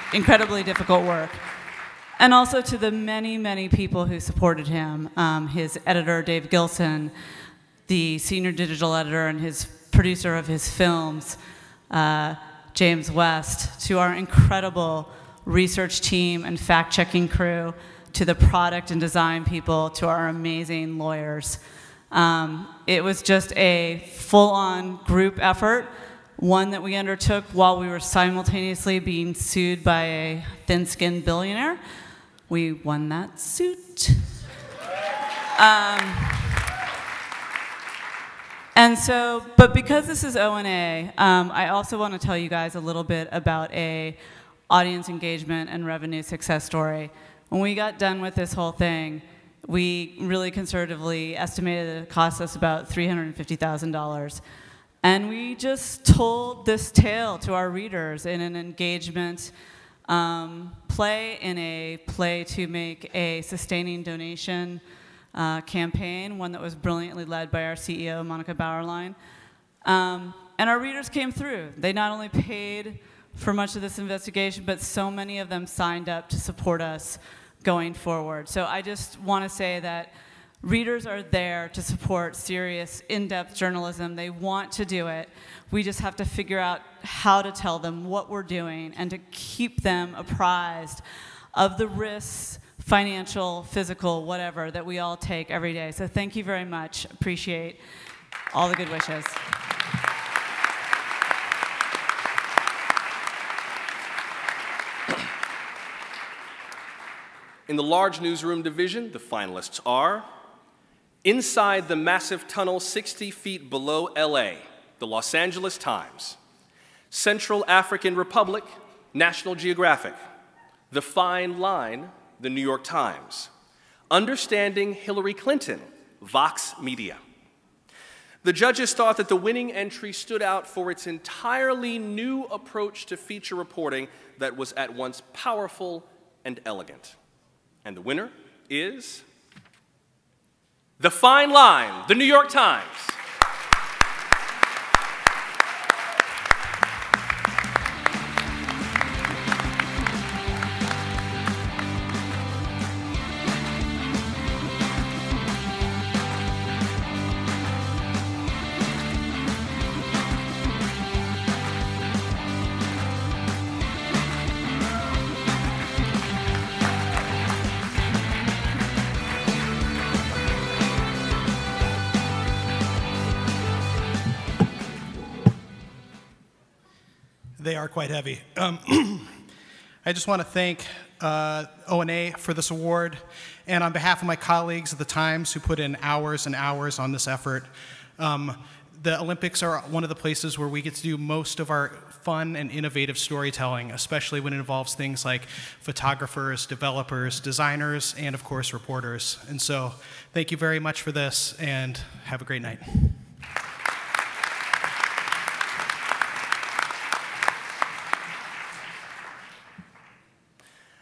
difficult work. And also to the many, many people who supported him. His editor, Dave Gilson, the senior digital editor and his producer of his films, James West, to our incredible research team and fact-checking crew, to the product and design people, to our amazing lawyers. It was just a full-on group effort, one that we undertook while we were simultaneously being sued by a thin-skinned billionaire. We won that suit. But because this is O&A, I also want to tell you guys a little bit about a audience engagement and revenue success story. When we got done with this whole thing, we really conservatively estimated it cost us about $350,000. And we just told this tale to our readers in an engagement play, in a play to make a sustaining donation campaign, one that was brilliantly led by our CEO, Monica Bauerlein. And our readers came through. They not only paid for much of this investigation, but so many of them signed up to support us going forward. So I just want to say that readers are there to support serious, in-depth journalism. They want to do it. We just have to figure out how to tell them what we're doing and to keep them apprised of the risks, financial, physical, whatever, that we all take every day. So thank you very much. Appreciate all the good wishes. In the large newsroom division, the finalists are Inside the Massive Tunnel 60 Feet Below LA, the Los Angeles Times. Central African Republic, National Geographic. The Fine Line, the New York Times. Understanding Hillary Clinton, Vox Media. The judges thought that the winning entry stood out for its entirely new approach to feature reporting that was at once powerful and elegant. And the winner is The Fine Line, the New York Times. They are quite heavy. I just want to thank ONA for this award, and on behalf of my colleagues at the Times who put in hours and hours on this effort. The Olympics are one of the places where we get to do most of our fun and innovative storytelling, especially when it involves things like photographers, developers, designers, and of course reporters. And so thank you very much for this, and have a great night.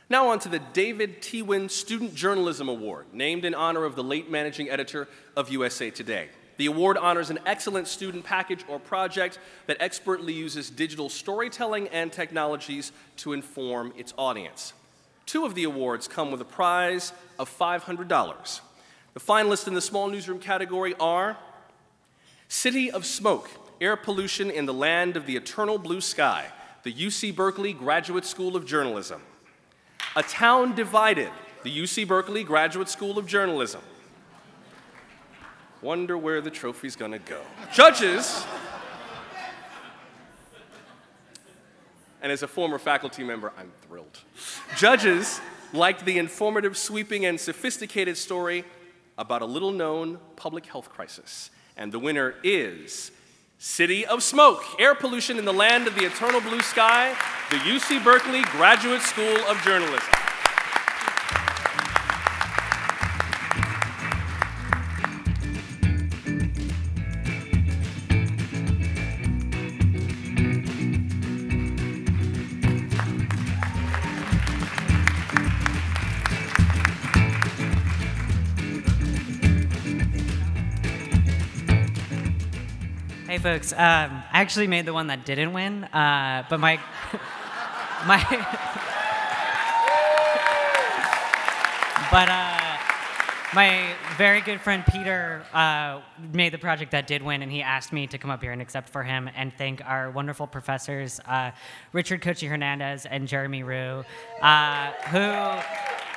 Now on to the David T. Wynn Student Journalism Award, named in honor of the late managing editor of USA Today. The award honors an excellent student package or project that expertly uses digital storytelling and technologies to inform its audience. 2 of the awards come with a prize of $500. The finalists in the small newsroom category are City of Smoke, Air Pollution in the Land of the Eternal Blue Sky, the UC Berkeley Graduate School of Journalism. A Town Divided, the UC Berkeley Graduate School of Journalism. Wonder where the trophy's gonna go. Judges, and as a former faculty member, I'm thrilled. Judges liked the informative, sweeping, and sophisticated story about a little-known public health crisis. And the winner is City of Smoke, Air Pollution in the Land of the Eternal Blue Sky, the UC Berkeley Graduate School of Journalism. Hey folks, I actually made the one that didn't win, but my very good friend Peter made the project that did win, and he asked me to come up here and accept for him and thank our wonderful professors, Richard Kochi Hernandez and Jeremy Rue, who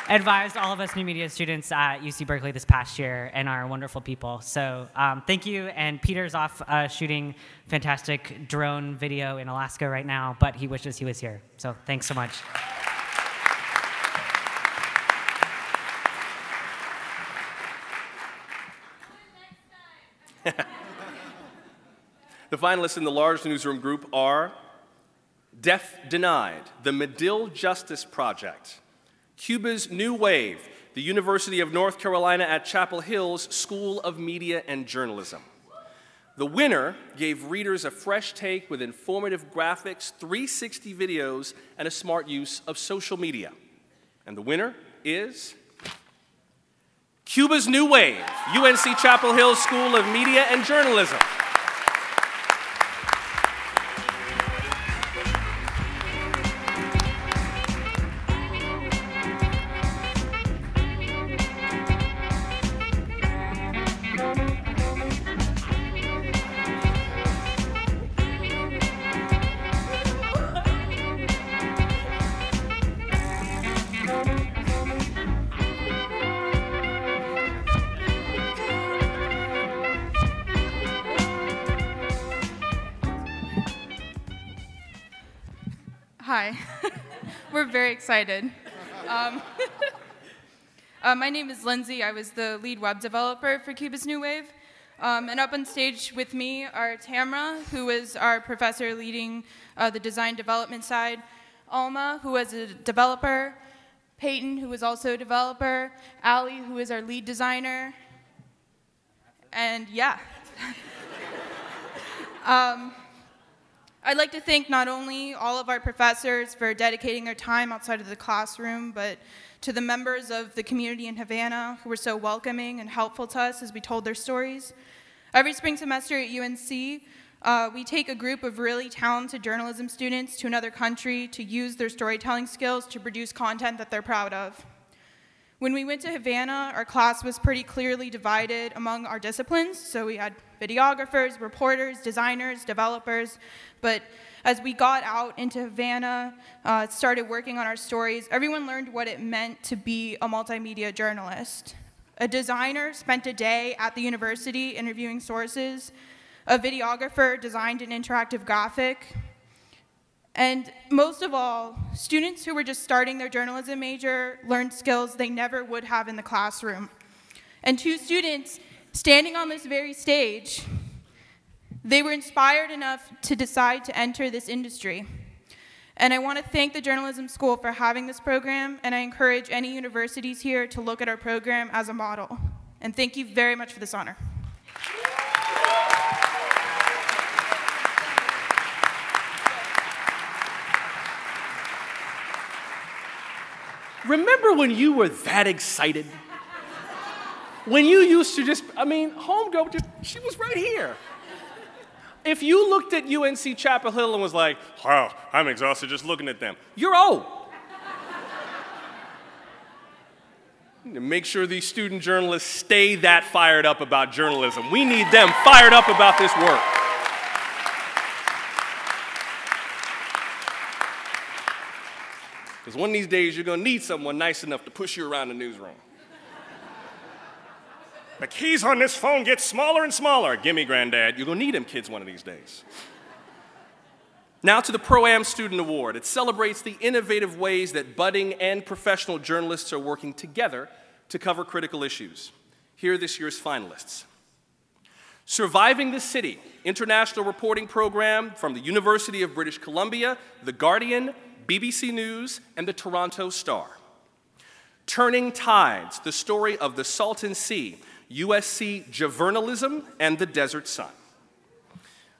advised all of us new media students at UC Berkeley this past year and are wonderful people. So thank you, and Peter's off shooting fantastic drone video in Alaska right now, but he wishes he was here. So thanks so much. The finalists in the large newsroom group are Deaf Denied, the Medill Justice Project, Cuba's New Wave, the University of North Carolina at Chapel Hill's School of Media and Journalism. The winner gave readers a fresh take with informative graphics, 360 videos, and a smart use of social media. And the winner is Cuba's New Wave, UNC Chapel Hill School of Media and Journalism. Hi. We're very excited. My name is Lindsay. I was the lead web developer for Cubist New Wave. And up on stage with me are Tamra, who is our professor leading the design development side, Alma, who is a developer, Peyton, who is also a developer, Allie, who is our lead designer, and yeah. I'd like to thank not only all of our professors for dedicating their time outside of the classroom, but to the members of the community in Havana who were so welcoming and helpful to us as we told their stories. Every spring semester at UNC, we take a group of really talented journalism students to another country to use their storytelling skills to produce content that they're proud of. When we went to Havana, our class was pretty clearly divided among our disciplines. So we had videographers, reporters, designers, developers. But as we got out into Havana, started working on our stories, everyone learned what it meant to be a multimedia journalist. A designer spent a day at the university interviewing sources. A videographer designed an interactive graphic. And most of all, students who were just starting their journalism major learned skills they never would have in the classroom. And two students standing on this very stage, they were inspired enough to decide to enter this industry. And I want to thank the journalism school for having this program, and I encourage any universities here to look at our program as a model. And thank you very much for this honor. Remember when you were that excited? When you used to just, homegirl, she was right here. If you looked at UNC Chapel Hill and was like, wow, I'm exhausted just looking at them, you're old. Make sure these student journalists stay that fired up about journalism. We need them fired up about this work. Because one of these days, you're going to need someone nice enough to push you around the newsroom. The keys on this phone get smaller and smaller. Gimme, Granddad. You're going to need them kids one of these days. Now to the Pro-Am Student Award. It celebrates the innovative ways that budding and professional journalists are working together to cover critical issues. Here are this year's finalists. Surviving the City, international reporting program from the University of British Columbia, The Guardian, BBC News, and the Toronto Star. Turning Tides, the story of the Salton Sea, USC journalism, and the Desert Sun.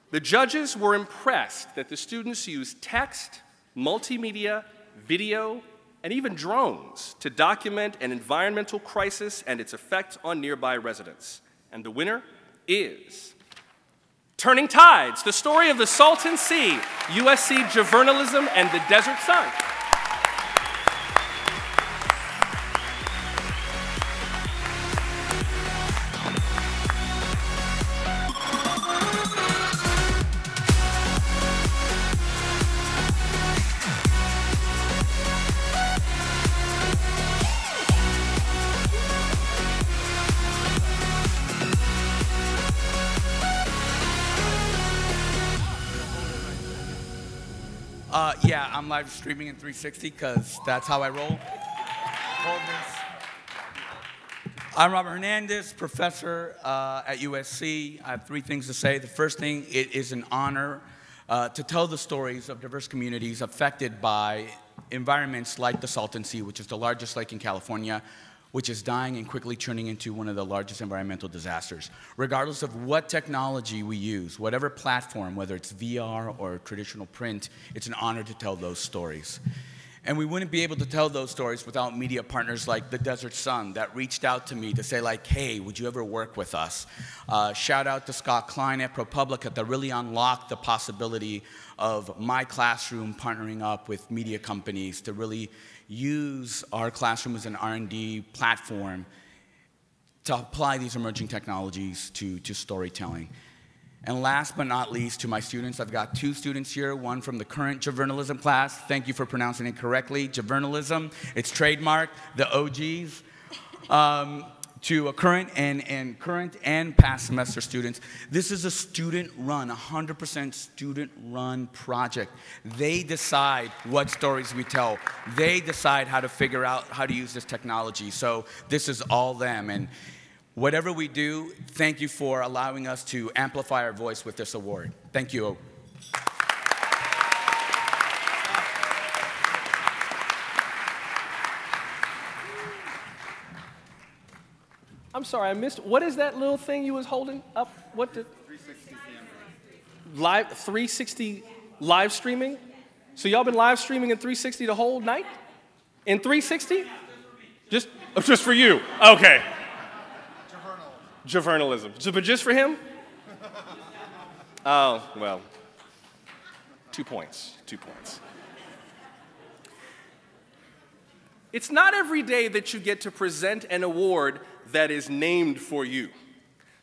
The judges were impressed that the students used text, multimedia, video, and even drones to document an environmental crisis and its effect on nearby residents. And the winner is Turning Tides, the story of the Salton Sea, USC journalism, and the Desert Sun. Yeah, I'm live streaming in 360 because that's how I roll. I'm Robert Hernandez, professor at USC. I have three things to say. The first thing, it is an honor to tell the stories of diverse communities affected by environments like the Salton Sea, which is the largest lake in California, which is dying and quickly turning into one of the largest environmental disasters. Regardless of what technology we use, whatever platform, whether it's VR or traditional print, it's an honor to tell those stories. And we wouldn't be able to tell those stories without media partners like the Desert Sun that reached out to me to say like, hey, would you ever work with us? Shout out to Scott Klein at ProPublica that really unlocked the possibility of my classroom partnering up with media companies to really use our classroom as an R&D platform to apply these emerging technologies to storytelling. And last but not least, to my students, I've got two students here, one from the current journalism class. Thank you for pronouncing it correctly, journalism. It's trademarked, the OJAs. to current and past semester students, this is a student-run, 100% student-run project. They decide what stories we tell. They decide how to figure out how to use this technology. So this is all them. And whatever we do, thank you for allowing us to amplify our voice with this award. Thank you. I'm sorry, I missed. What is that little thing you was holding up? What did? 360 live 360 live streaming. So y'all been live streaming in 360 the whole night? In 360? Just for you. Okay. Journalism. But just for him? Oh, well. 2 points. 2 points. It's not every day that you get to present an award that is named for you.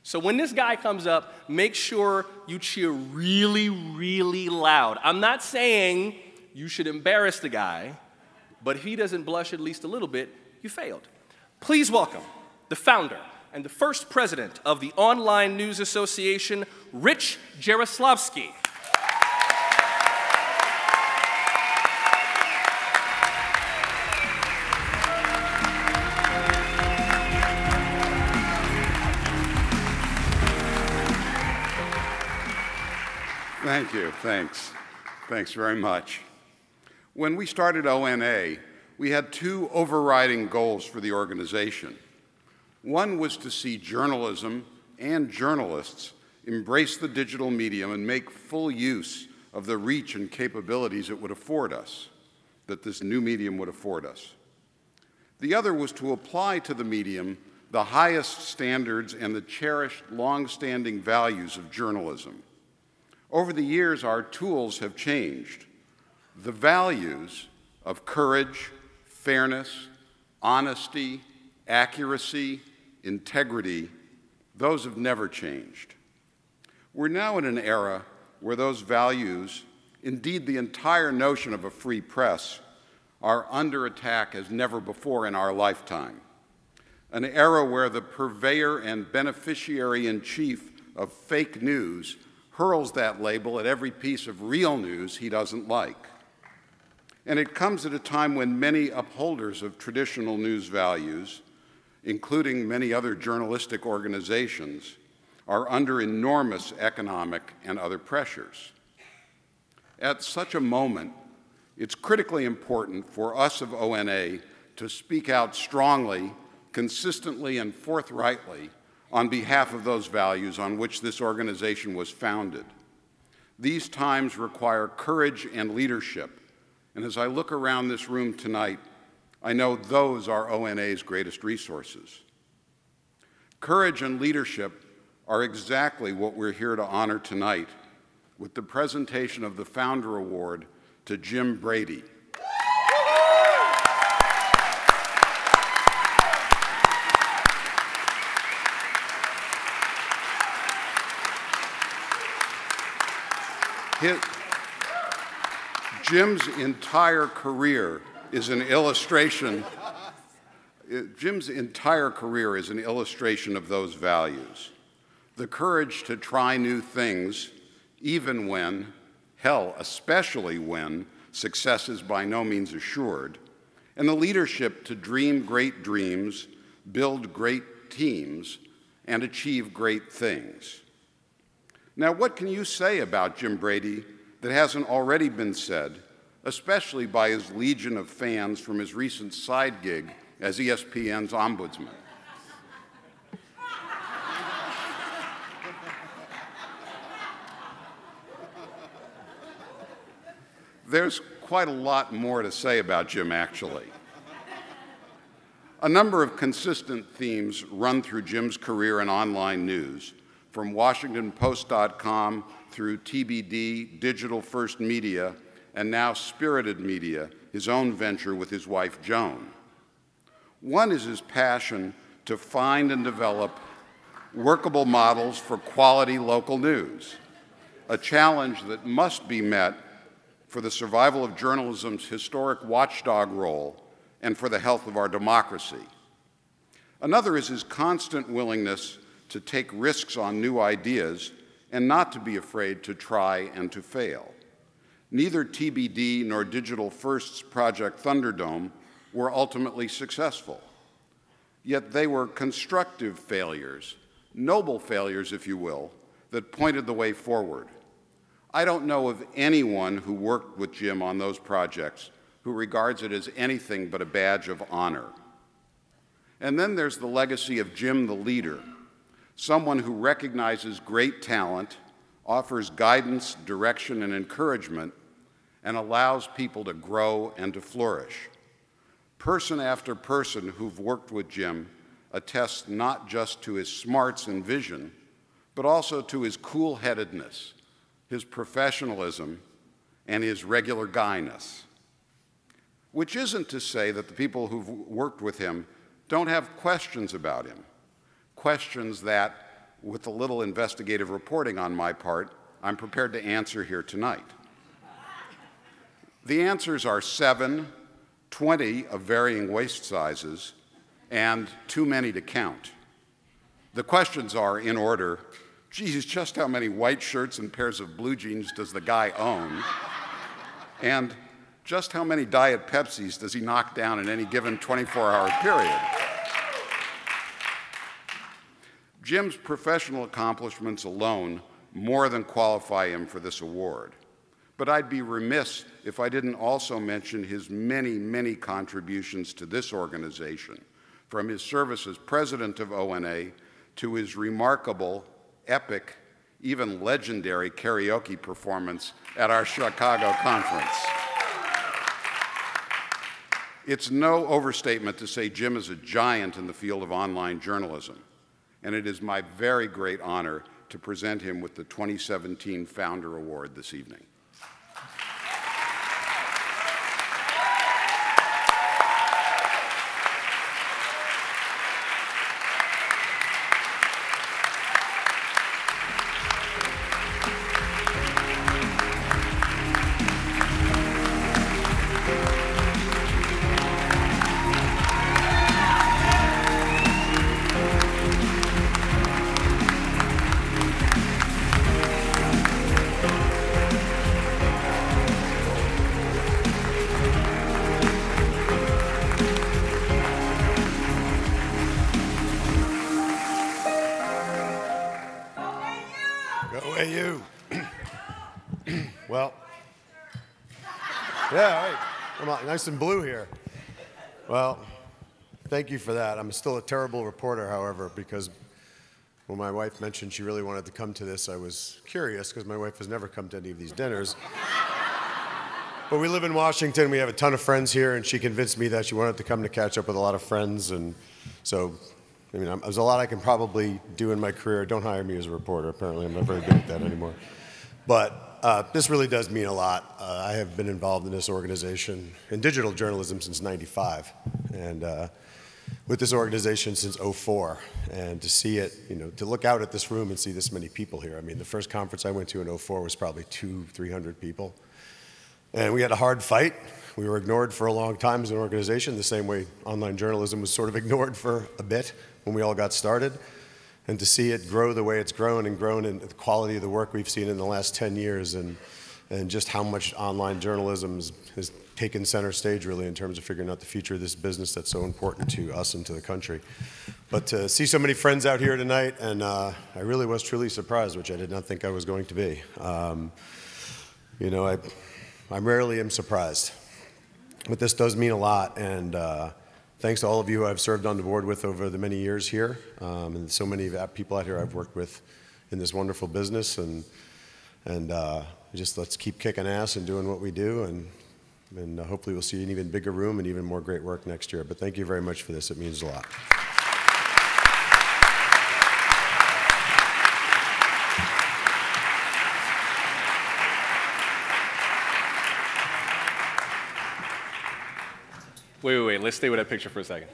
So when this guy comes up, make sure you cheer really, really loud. I'm not saying you should embarrass the guy, but if he doesn't blush at least a little bit, you failed. Please welcome the founder and the first president of the Online News Association, Rich Jaroslavsky. Thank you, thanks. Thanks very much. When we started ONA, we had two overriding goals for the organization. One was to see journalism and journalists embrace the digital medium and make full use of the reach and capabilities it would afford us, that this new medium would afford us. The other was to apply to the medium the highest standards and the cherished, long-standing values of journalism. Over the years, our tools have changed. The values of courage, fairness, honesty, accuracy, integrity, those have never changed. We're now in an era where those values, indeed the entire notion of a free press, are under attack as never before in our lifetime. An era where the purveyor and beneficiary-in-chief of fake news hurls that label at every piece of real news he doesn't like. And it comes at a time when many upholders of traditional news values, including many other journalistic organizations, are under enormous economic and other pressures. At such a moment, it's critically important for us of ONA to speak out strongly, consistently, and forthrightly on behalf of those values on which this organization was founded. These times require courage and leadership, and as I look around this room tonight, I know those are ONA's greatest resources. Courage and leadership are exactly what we're here to honor tonight with the presentation of the Founder Award to Jim Brady. Jim's entire career is an illustration. Jim's entire career is an illustration of those values. The courage to try new things, even when, hell, especially when, success is by no means assured, and the leadership to dream great dreams, build great teams, and achieve great things. Now, what can you say about Jim Brady that hasn't already been said, especially by his legion of fans from his recent side gig as ESPN's ombudsman? There's quite a lot more to say about Jim, actually. A number of consistent themes run through Jim's career in online news, from WashingtonPost.com through TBD, Digital First Media, and now Spirited Media, his own venture with his wife, Joan. One is his passion to find and develop workable models for quality local news, a challenge that must be met for the survival of journalism's historic watchdog role and for the health of our democracy. Another is his constant willingness to take risks on new ideas and not to be afraid to try and to fail. Neither TBD nor Digital First's Project Thunderdome were ultimately successful. Yet they were constructive failures, noble failures, if you will, that pointed the way forward. I don't know of anyone who worked with Jim on those projects who regards it as anything but a badge of honor. And then there's the legacy of Jim the leader, someone who recognizes great talent, offers guidance, direction, and encouragement, and allows people to grow and to flourish. Person after person who've worked with Jim attests not just to his smarts and vision, but also to his cool-headedness, his professionalism, and his regular guyness. Which isn't to say that the people who've worked with him don't have questions about him, questions that, with a little investigative reporting on my part, I'm prepared to answer here tonight. The answers are 7, 20 of varying waist sizes, and too many to count. The questions are, in order, geez, just how many white shirts and pairs of blue jeans does the guy own? And just how many Diet Pepsis does he knock down in any given 24-hour period? Jim's professional accomplishments alone more than qualify him for this award. But I'd be remiss if I didn't also mention his many, many contributions to this organization, from his service as president of ONA to his remarkable, epic, even legendary karaoke performance at our Chicago conference. It's no overstatement to say Jim is a giant in the field of online journalism, and it is my very great honor to present him with the 2017 Founder Award this evening. Well, yeah, right. Come on, nice and blue here. Well, thank you for that. I'm still a terrible reporter, however, because when my wife mentioned she really wanted to come to this, I was curious because my wife has never come to any of these dinners. But we live in Washington. We have a ton of friends here, and she convinced me that she wanted to come to catch up with a lot of friends. And so, I mean, there's a lot I can probably do in my career. Don't hire me as a reporter. Apparently, I'm not very good at that anymore. But this really does mean a lot. I have been involved in this organization in digital journalism since '95, and with this organization since '04. And to see it, you know, to look out at this room and see this many people here. I mean, the first conference I went to in '04 was probably 200-300 people. And we had a hard fight. We were ignored for a long time as an organization, the same way online journalism was sort of ignored for a bit when we all got started. And to see it grow the way it's grown and the quality of the work we've seen in the last 10 years and just how much online journalism has taken center stage really in terms of figuring out the future of this business that's so important to us and to the country. But to see so many friends out here tonight, and I really was truly surprised, which I did not think I was going to be. You know, I rarely am surprised, but this does mean a lot, and thanks to all of you who I've served on the board with over the many years here, and so many people out here I've worked with in this wonderful business, and just let's keep kicking ass and doing what we do, and hopefully we'll see an even bigger room and even more great work next year. But thank you very much for this. It means a lot. Wait, let's stay with that picture for a second.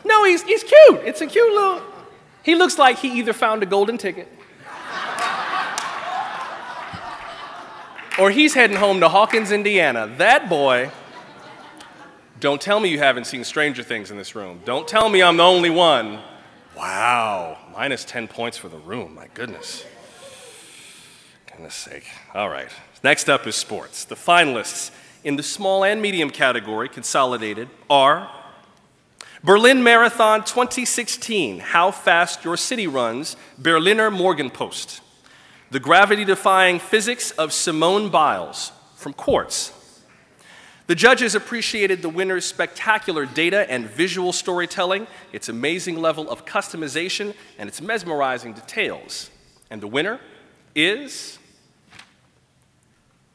No, he's cute. It's a cute little, he looks like he either found a golden ticket or he's heading home to Hawkins, Indiana. That boy, Don't tell me you haven't seen Stranger Things in this room. Don't tell me I'm the only one. Wow, minus 10 points for the room, my goodness. Goodness sake. All right, next up is sports. The finalists in the small and medium category, consolidated, are Berlin Marathon 2016, How Fast Your City Runs, Berliner Morgenpost. The gravity-defying physics of Simone Biles, from Quartz. The judges appreciated the winner's spectacular data and visual storytelling, its amazing level of customization, and its mesmerizing details. And the winner is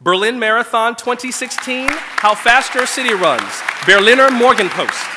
Berlin Marathon 2016, How Fast Your City Runs, Berliner Morgenpost.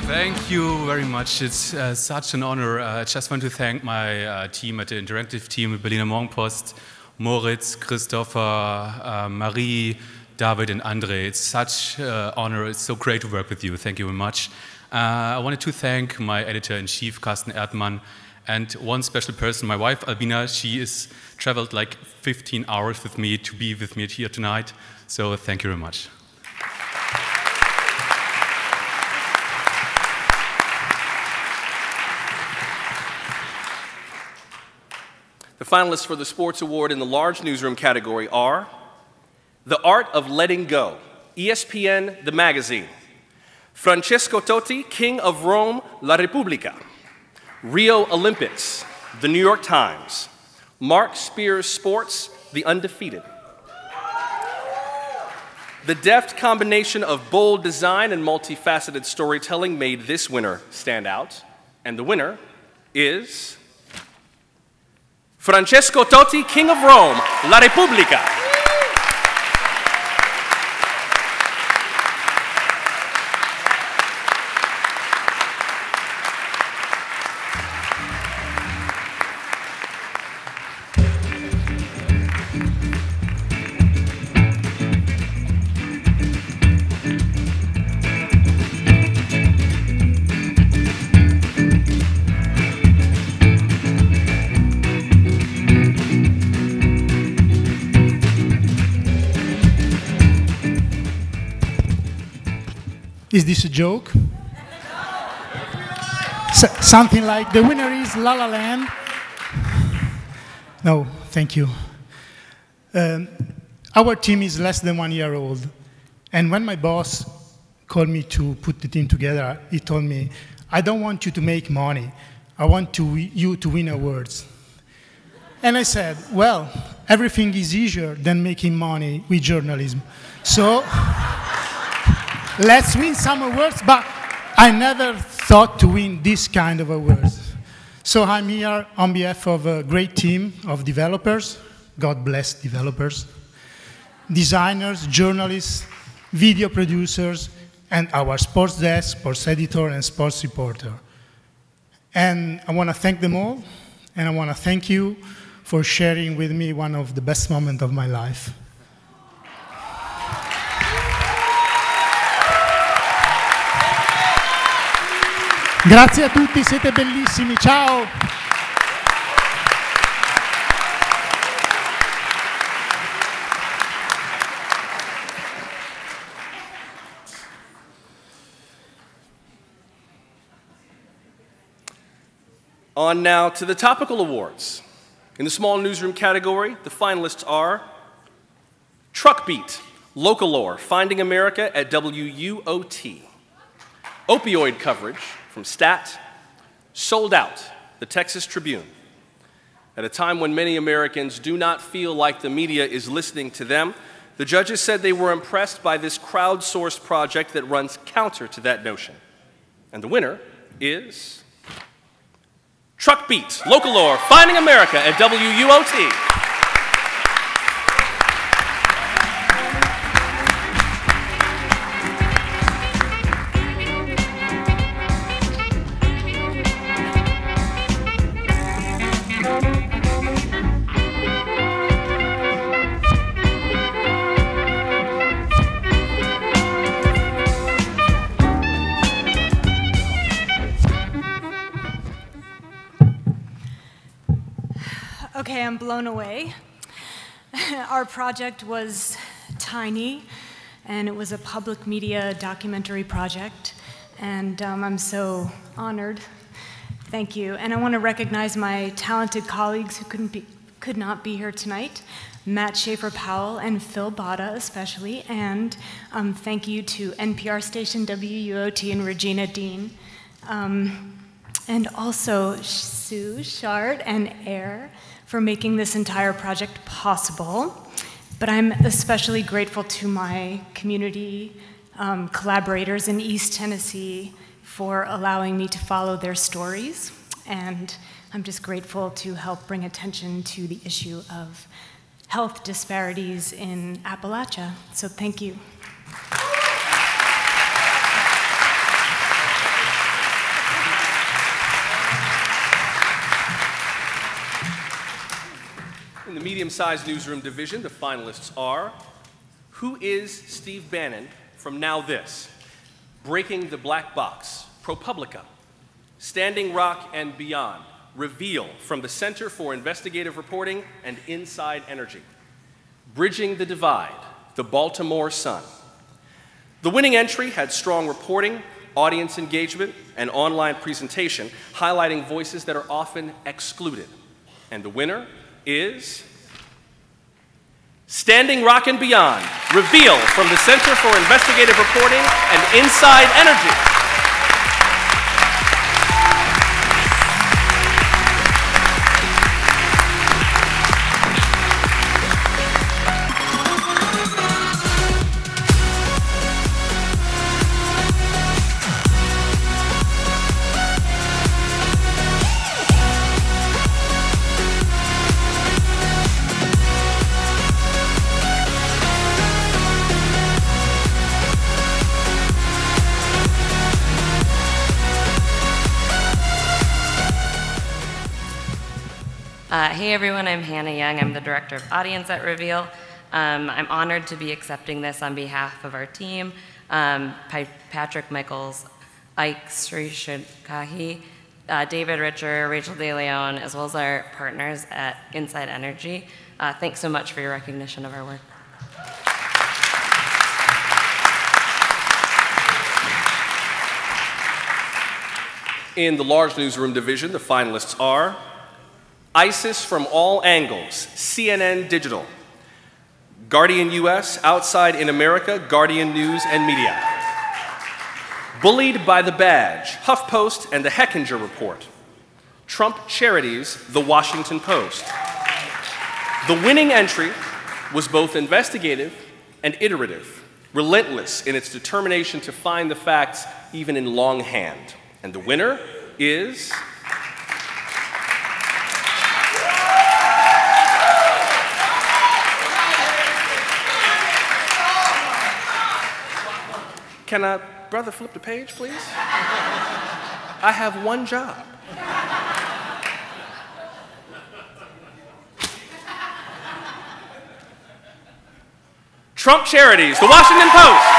Thank you very much. It's such an honor. I just want to thank my team at the interactive team, Berliner Morgenpost, Moritz, Christopher, Marie, David, and Andre. It's such an honor. It's so great to work with you. Thank you very much. I wanted to thank my editor-in-chief, Carsten Erdmann, and one special person, my wife, Albina. She has traveled like 15 hours with me to be with me here tonight. So thank you very much. The finalists for the Sports Award in the large newsroom category are The Art of Letting Go, ESPN The Magazine, Francesco Totti, King of Rome, La Repubblica, Rio Olympics, The New York Times, Mark Spears Sports, The Undefeated. The deft combination of bold design and multifaceted storytelling made this winner stand out, and the winner is Francesco Totti, King of Rome, La Repubblica. Is this a joke? Something like the winner is La La Land. No, thank you. Our team is less than 1 year old. And when my boss called me to put the team together, he told me, I don't want you to make money. I want you to win awards. And I said, well, everything is easier than making money with journalism. So let's win some awards, but I never thought to win this kind of awards. So I'm here on behalf of a great team of developers, God bless developers, designers, journalists, video producers, and our sports desk, sports editor, and sports reporter. And I want to thank them all, and I want to thank you for sharing with me one of the best moments of my life. Grazie a tutti, siete bellissimi, ciao! On now to the topical awards. In the small newsroom category, the finalists are Truck Beat, Local Lore, Finding America at WUOT. Opioid coverage from STAT, Sold Out, the Texas Tribune. At a time when many Americans do not feel like the media is listening to them, the judges said they were impressed by this crowdsourced project that runs counter to that notion. And the winner is Truck Beat, Local Lore, Finding America at WUOT. blown away. Our project was tiny, and it was a public media documentary project, and I'm so honored. Thank you. And I want to recognize my talented colleagues who could not be here tonight, Matt Schaefer-Powell and Phil Botta especially, and thank you to NPR station WUOT and Regina Dean, and also Sue, Shard, and Air for making this entire project possible. But I'm especially grateful to my community collaborators in East Tennessee for allowing me to follow their stories. And I'm just grateful to help bring attention to the issue of health disparities in Appalachia. So thank you. In the medium-sized newsroom division, the finalists are: who is Steve Bannon from Now This, Breaking the Black Box, ProPublica, Standing Rock and Beyond, Reveal from the Center for Investigative Reporting and Inside Energy, Bridging the Divide, the Baltimore Sun. The winning entry had strong reporting, audience engagement, and online presentation, highlighting voices that are often excluded. And the winner is Standing Rock and Beyond, Reveal from the Center for Investigative Reporting and Inside Energy. Hey everyone, I'm Hannah Young. I'm the Director of Audience at Reveal. I'm honored to be accepting this on behalf of our team, Patrick Michaels, Ike Srishikahi, David Richer, Rachel De Leon, as well as our partners at Inside Energy. Thanks so much for your recognition of our work. In the large newsroom division, the finalists are ISIS from All Angles, CNN Digital, Guardian US, Outside in America, Guardian News and Media, Bullied by the Badge, HuffPost and the Hechinger Report, Trump Charities, The Washington Post. The winning entry was both investigative and iterative, relentless in its determination to find the facts even in longhand. And the winner is Can a brother flip the page, please? I have one job. Trump Charities, The Washington Post.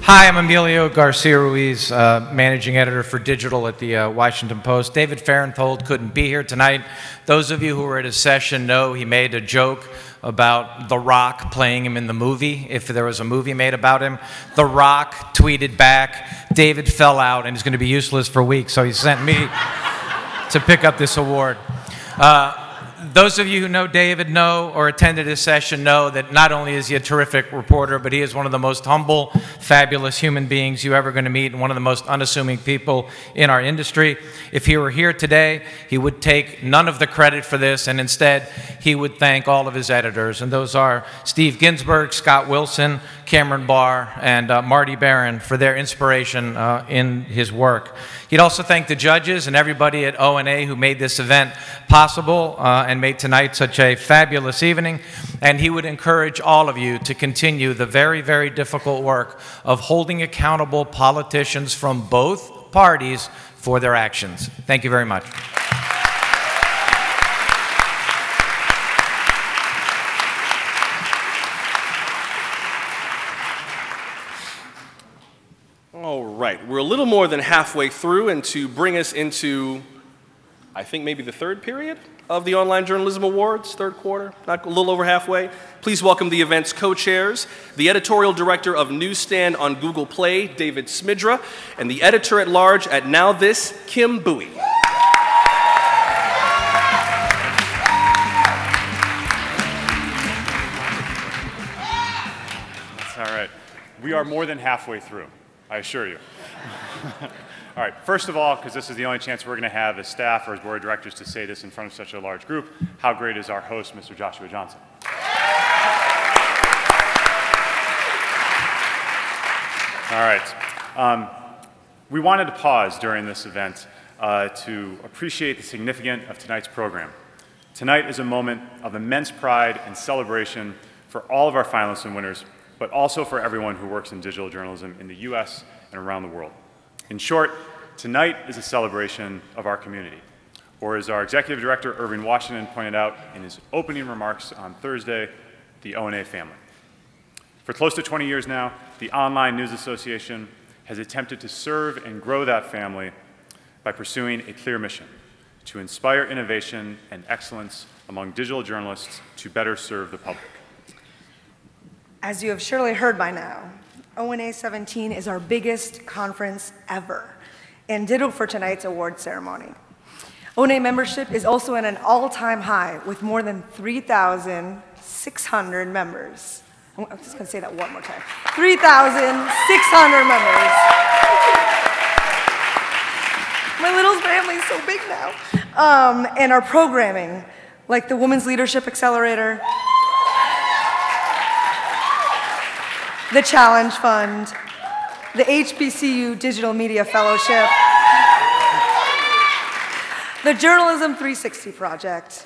Hi, I'm Emilio Garcia Ruiz, managing editor for digital at the Washington Post. David Farenthold couldn't be here tonight. Those of you who were at his session know he made a joke about The Rock playing him in the movie, if there was a movie made about him. The Rock tweeted back, David fell out and is going to be useless for weeks, so he sent me to pick up this award. Those of you who know David know or attended his session know that not only is he a terrific reporter, but he is one of the most humble, fabulous human beings you're ever going to meet and one of the most unassuming people in our industry. If he were here today, he would take none of the credit for this, and instead he would thank all of his editors. And those are Steve Ginsburg, Scott Wilson, Cameron Barr, and Marty Barron for their inspiration in his work. He'd also thank the judges and everybody at ONA who made this event possible and made tonight such a fabulous evening. And he would encourage all of you to continue the very, very difficult work of holding accountable politicians from both parties for their actions. Thank you very much. All right, we're a little more than halfway through, and to bring us into, I think maybe the third period of the Online Journalism Awards, third quarter, not a little over halfway. Please welcome the event's co-chairs, the editorial director of Newsstand on Google Play, David Smidra, and the editor-at-large at Now This, Kim Bowie. That's all right. We are more than halfway through, I assure you. All right, first of all, because this is the only chance we're going to have as staff or as board of directors to say this in front of such a large group, how great is our host, Mr. Joshua Johnson? All right. We wanted to pause during this event to appreciate the significance of tonight's program. Tonight is a moment of immense pride and celebration for all of our finalists and winners, but also for everyone who works in digital journalism in the US and around the world. In short, tonight is a celebration of our community, or as our executive director, Irving Washington, pointed out in his opening remarks on Thursday, the ONA family. For close to 20 years now, the Online News Association has attempted to serve and grow that family by pursuing a clear mission: to inspire innovation and excellence among digital journalists to better serve the public. As you have surely heard by now, ONA 17 is our biggest conference ever and ditto for tonight's award ceremony. ONA membership is also at an all-time high with more than 3,600 members. I'm just going to say that one more time. 3,600 members. My little family is so big now. And our programming, like the Women's Leadership Accelerator, the Challenge Fund, the HBCU Digital Media Fellowship, the Journalism 360 Project,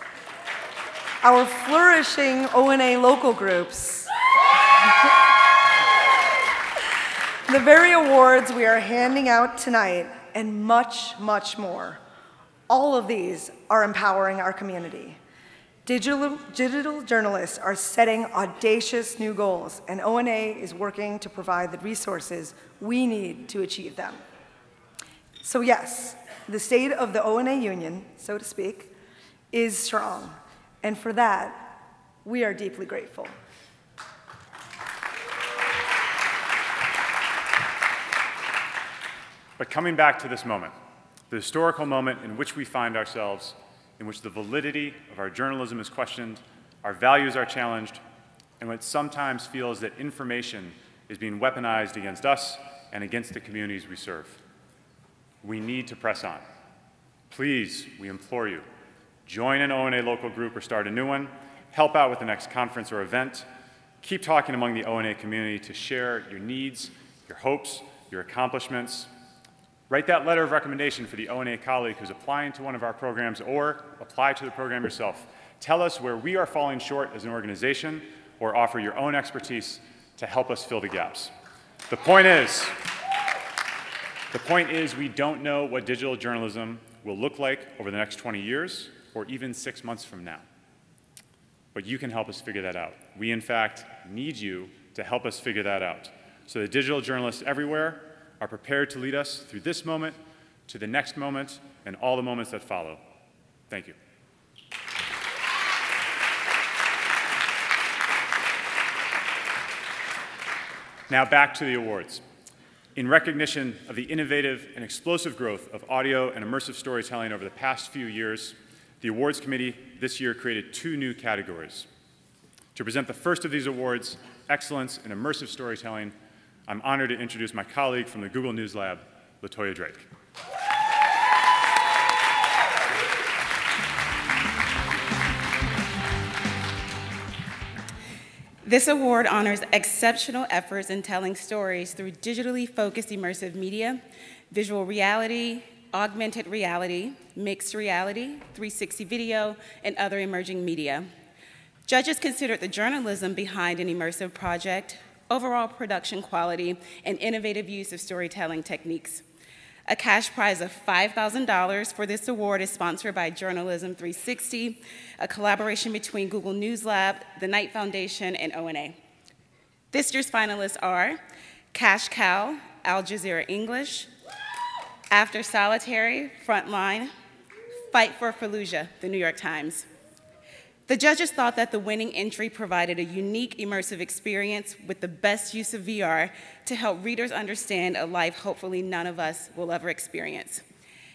our flourishing ONA local groups, the very awards we are handing out tonight, and much, much more. All of these are empowering our community. Digital journalists are setting audacious new goals, and ONA is working to provide the resources we need to achieve them. So yes, the state of the ONA union, so to speak, is strong, and for that, we are deeply grateful. But coming back to this moment, the historical moment in which we find ourselves, in which the validity of our journalism is questioned, our values are challenged, and what sometimes feels that information is being weaponized against us and against the communities we serve. We need to press on. Please, we implore you, join an ONA local group or start a new one, help out with the next conference or event, keep talking among the ONA community to share your needs, your hopes, your accomplishments. Write that letter of recommendation for the ONA colleague who's applying to one of our programs, or apply to the program yourself. Tell us where we are falling short as an organization, or offer your own expertise to help us fill the gaps. The point is we don't know what digital journalism will look like over the next 20 years, or even 6 months from now. But you can help us figure that out. We, in fact, need you to help us figure that out. So the digital journalists everywhere are prepared to lead us through this moment, to the next moment, and all the moments that follow. Thank you. Now back to the awards. In recognition of the innovative and explosive growth of audio and immersive storytelling over the past few years, the awards committee this year created 2 new categories. To present the first of these awards, Excellence in Immersive Storytelling, I'm honored to introduce my colleague from the Google News Lab, LaToya Drake. This award honors exceptional efforts in telling stories through digitally focused immersive media, visual reality, augmented reality, mixed reality, 360 video, and other emerging media. Judges considered the journalism behind an immersive project, overall production quality, and innovative use of storytelling techniques. A cash prize of $5,000 for this award is sponsored by Journalism 360, a collaboration between Google News Lab, the Gannett Foundation, and ONA. This year's finalists are Cash Cow, Al Jazeera English, After Solitary, Frontline, Fight for Fallujah, the New York Times. The judges thought that the winning entry provided a unique, immersive experience with the best use of VR to help readers understand a life hopefully none of us will ever experience.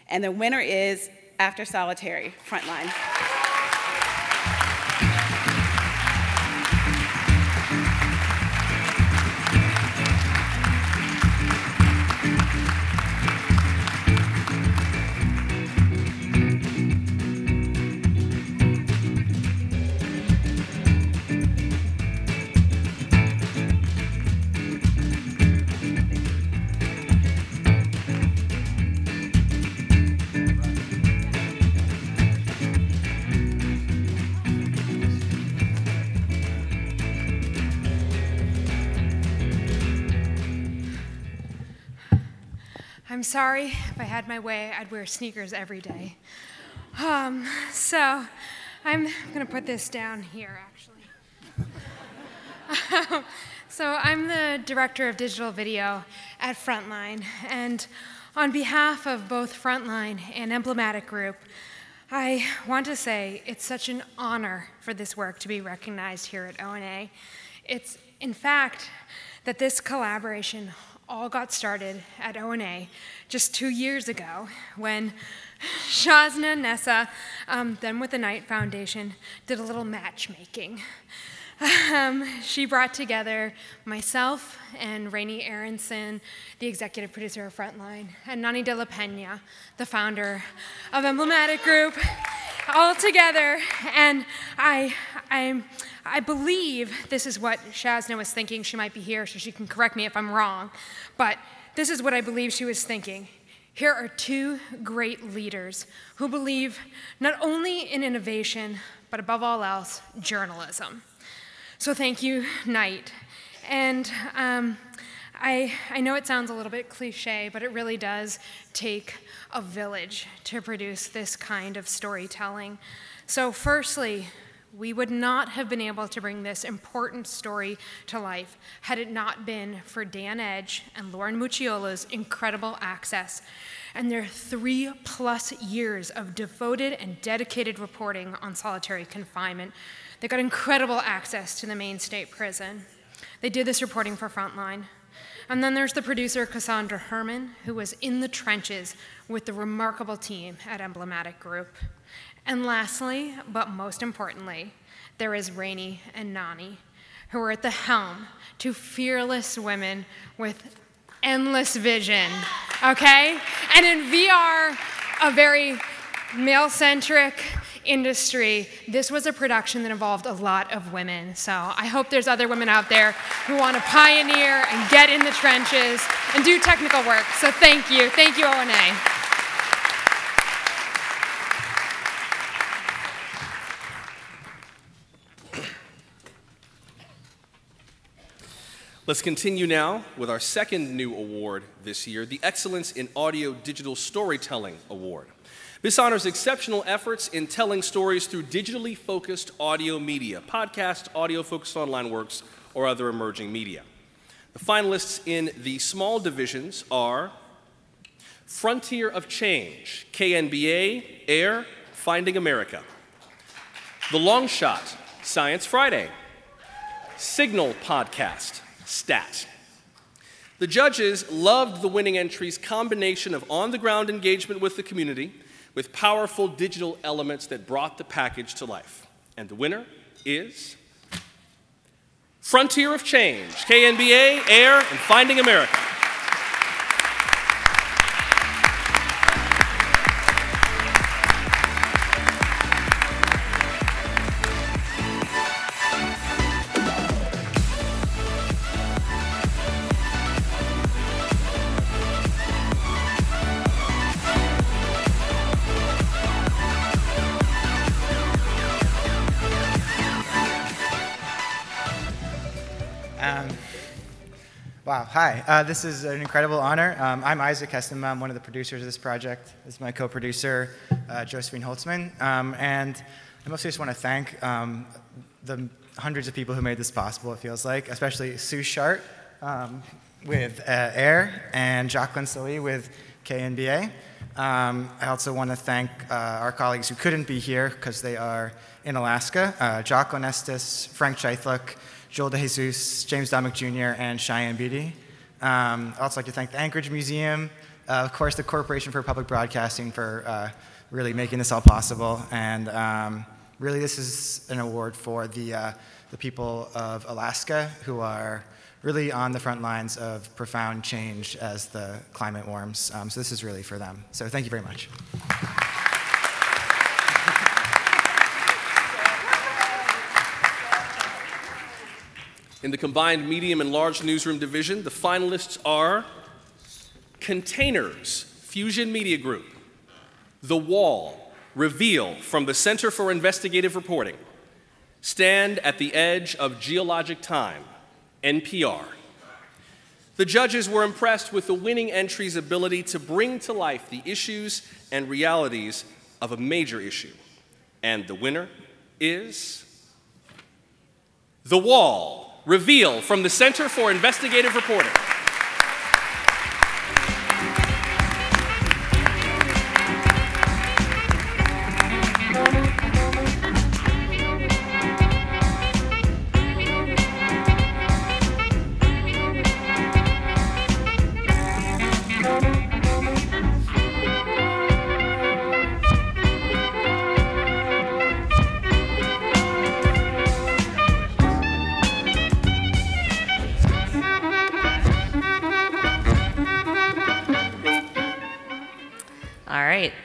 And the winner is After Solitary, Frontline. I'm sorry, if I had my way, I'd wear sneakers every day. So I'm gonna put this down here, actually. So I'm the director of digital video at Frontline, and on behalf of both Frontline and Emblematic Group, I want to say it's such an honor for this work to be recognized here at ONA. It's, in fact, that this collaboration all got started at ONA just 2 years ago when Shazna Nessa, then with the Gannett Foundation, did a little matchmaking. She brought together myself and Rainey Aronson, the executive producer of Frontline, and Nani de la Pena, the founder of Emblematic Group, all together. And I believe this is what Shazna was thinking. She might be here, so she can correct me if I'm wrong. But this is what I believe she was thinking. Here are two great leaders who believe not only in innovation, but above all else, journalism. So thank you, Knight. And I know it sounds a little bit cliche, but it really does take a village to produce this kind of storytelling. So firstly, we would not have been able to bring this important story to life had it not been for Dan Edge and Lauren Mucciola's incredible access and their 3+ years of devoted and dedicated reporting on solitary confinement. They got incredible access to the Maine State Prison. They did this reporting for Frontline. And then there's the producer, Cassandra Herman, who was in the trenches with the remarkable team at Emblematic Group. And lastly, but most importantly, there is Rainey and Nani, who are at the helm, two fearless women with endless vision, okay? And in VR, a very male-centric industry, this was a production that involved a lot of women. So I hope there's other women out there who want to pioneer and get in the trenches and do technical work. So thank you. Thank you, ONA. Let's continue now with our second new award this year, the Excellence in Audio Digital Storytelling Award. This honors exceptional efforts in telling stories through digitally focused audio media, podcast, audio-focused online works, or other emerging media. The finalists in the small divisions are Frontier of Change, KNBA, AIR, Finding America. The Long Shot, Science Friday. Signal Podcast, STAT. The judges loved the winning entry's combination of on-the-ground engagement with the community with powerful digital elements that brought the package to life. And the winner is Frontier of Change, KNBA, AIR, and Finding America. Wow, hi. This is an incredible honor. I'm Isaac Heston. I'm one of the producers of this project. This is my co-producer, Josephine Holtzman. And I mostly just want to thank the hundreds of people who made this possible, it feels like, especially Sue Shart with AIR and Jacqueline Sully with KNBA. I also want to thank our colleagues who couldn't be here because they are in Alaska, Jacqueline Estes, Frank Cheithluk, Joel DeJesus, James Dominic Jr., and Cheyenne Beatty. I'd also like to thank the Anchorage Museum, of course the Corporation for Public Broadcasting for really making this all possible. And really this is an award for the people of Alaska who are really on the front lines of profound change as the climate warms. So this is really for them. So thank you very much. In the combined medium and large newsroom division, the finalists are Containers, Fusion Media Group, The Wall, Reveal from the Center for Investigative Reporting, Stand at the Edge of Geologic Time, NPR. The judges were impressed with the winning entry's ability to bring to life the issues and realities of a major issue. And the winner is The Wall, Reveal from the Center for Investigative Reporting.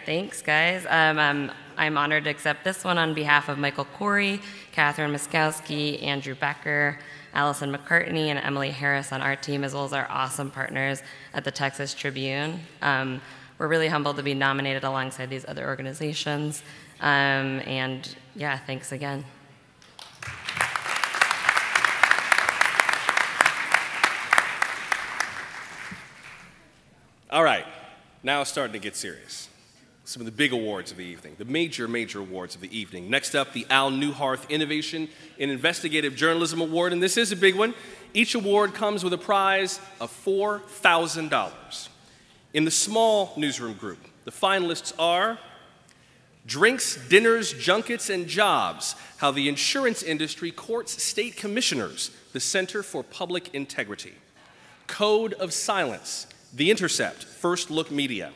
Thanks, guys. I'm honored to accept this one on behalf of Michael Corey, Catherine Miskowski, Andrew Becker, Allison McCartney, and Emily Harris on our team, as well as our awesome partners at the Texas Tribune. We're really humbled to be nominated alongside these other organizations. And yeah, thanks again. All right, now it's starting to get serious. Some of the big awards of the evening, the major awards of the evening. Next up, the Al Newharth Innovation in Investigative Journalism Award, and this is a big one. Each award comes with a prize of $4,000. In the small newsroom group, the finalists are Drinks, Dinners, Junkets, and Jobs, How the Insurance Industry Courts State Commissioners, the Center for Public Integrity. Code of Silence, The Intercept, First Look Media.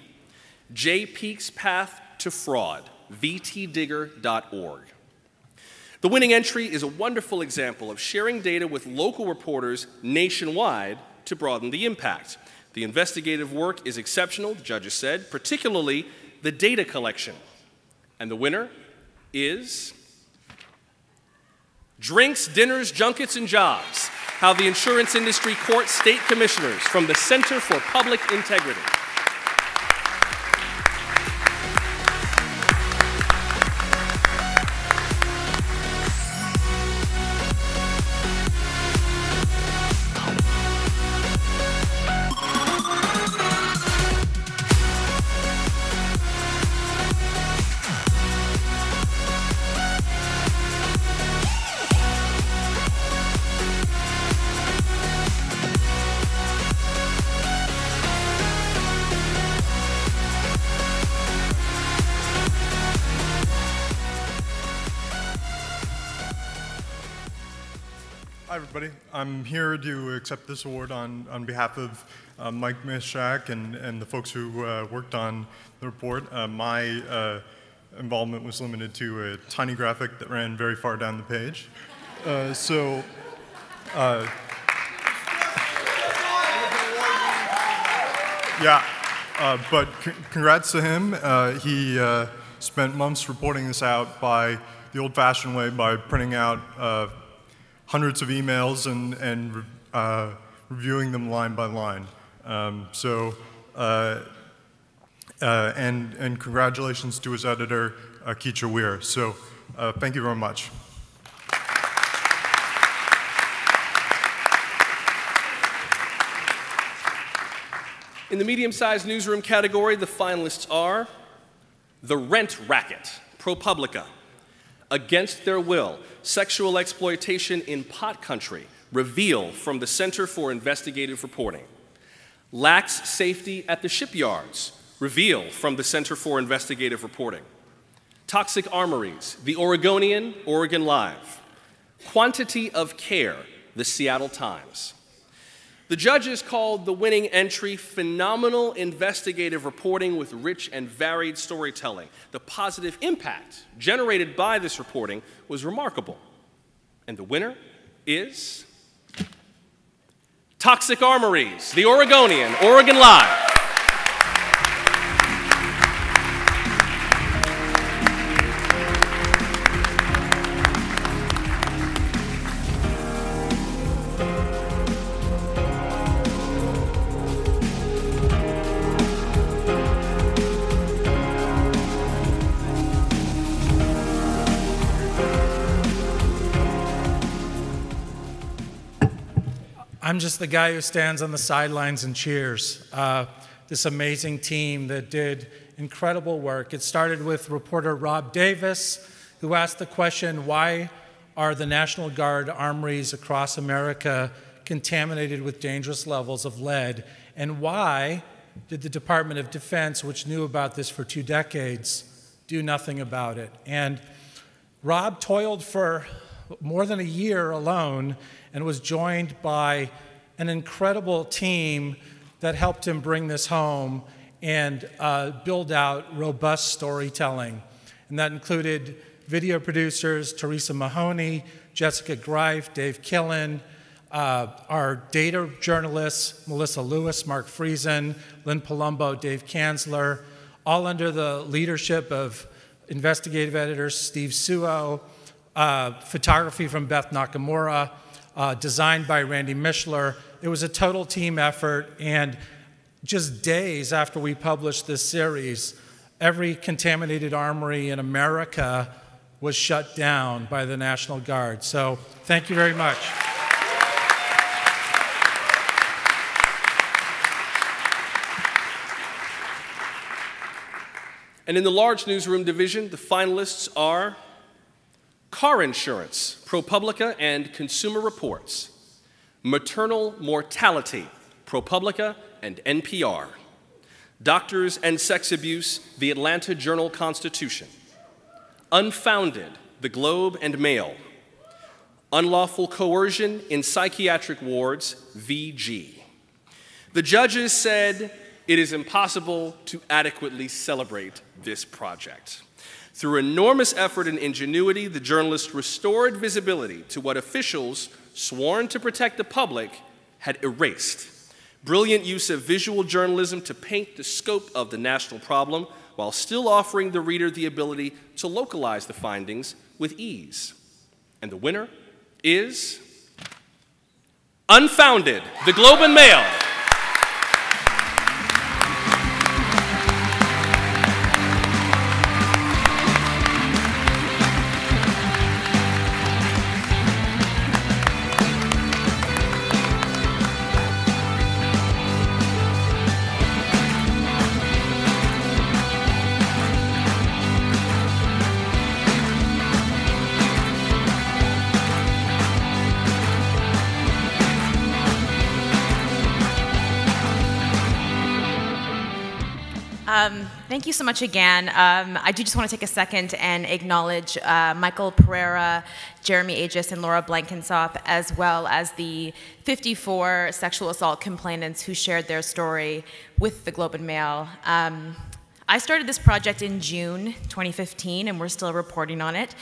J. Peak's Path to Fraud, vtdigger.org. The winning entry is a wonderful example of sharing data with local reporters nationwide to broaden the impact. The investigative work is exceptional, the judges said, particularly the data collection. And the winner is Drinks, Dinners, Junkets, and Jobs, How the Insurance Industry Courts State Commissioners from the Center for Public Integrity. Hi, everybody. I'm here to accept this award on behalf of Mike Mishak and the folks who worked on the report. My involvement was limited to a tiny graphic that ran very far down the page. But congrats to him. He spent months reporting this out by the old-fashioned way, by printing out hundreds of emails and reviewing them line by line. And congratulations to his editor, Keisha Weir. So thank you very much. In the medium-sized newsroom category, the finalists are The Rent Racket, ProPublica, Against Their Will, Sexual Exploitation in Pot Country, Reveal from the Center for Investigative Reporting, Lax Safety at the Shipyards, Reveal from the Center for Investigative Reporting, Toxic Armories, The Oregonian, Oregon Live, Quantity of Care, The Seattle Times. The judges called the winning entry phenomenal investigative reporting with rich and varied storytelling. The positive impact generated by this reporting was remarkable. And the winner is Toxic Armories, The Oregonian, Oregon Live. I'm just the guy who stands on the sidelines and cheers. This amazing team that did incredible work. It started with reporter Rob Davis, who asked the question, why are the National Guard armories across America contaminated with dangerous levels of lead? And why did the Department of Defense, which knew about this for 2 decades, do nothing about it? And Rob toiled for more than a year alone and was joined by an incredible team that helped him bring this home and build out robust storytelling. And that included video producers Teresa Mahoney, Jessica Greif, Dave Killen, our data journalists, Melissa Lewis, Mark Friesen, Lynn Palumbo, Dave Kanzler, all under the leadership of investigative editor Steve Suo, photography from Beth Nakamura, designed by Randy Mishler. It was a total team effort, and just days after we published this series, every contaminated armory in America was shut down by the National Guard. So thank you very much. And in the large newsroom division, the finalists are Car Insurance, ProPublica and Consumer Reports, Maternal Mortality, ProPublica and NPR, Doctors and Sex Abuse, The Atlanta Journal-Constitution, Unfounded, The Globe and Mail, Unlawful Coercion in Psychiatric Wards, VG. The judges said it is impossible to adequately celebrate this project. Through enormous effort and ingenuity, the journalists restored visibility to what officials sworn to protect the public had erased. Brilliant use of visual journalism to paint the scope of the national problem while still offering the reader the ability to localize the findings with ease. And the winner is Unfounded, The Globe and Mail. Thank you so much again. I do just want to take a second and acknowledge Michael Pereira, Jeremy Aegis, and Laura Blankensop, as well as the 54 sexual assault complainants who shared their story with the Globe and Mail. I started this project in June 2015, and we're still reporting on it.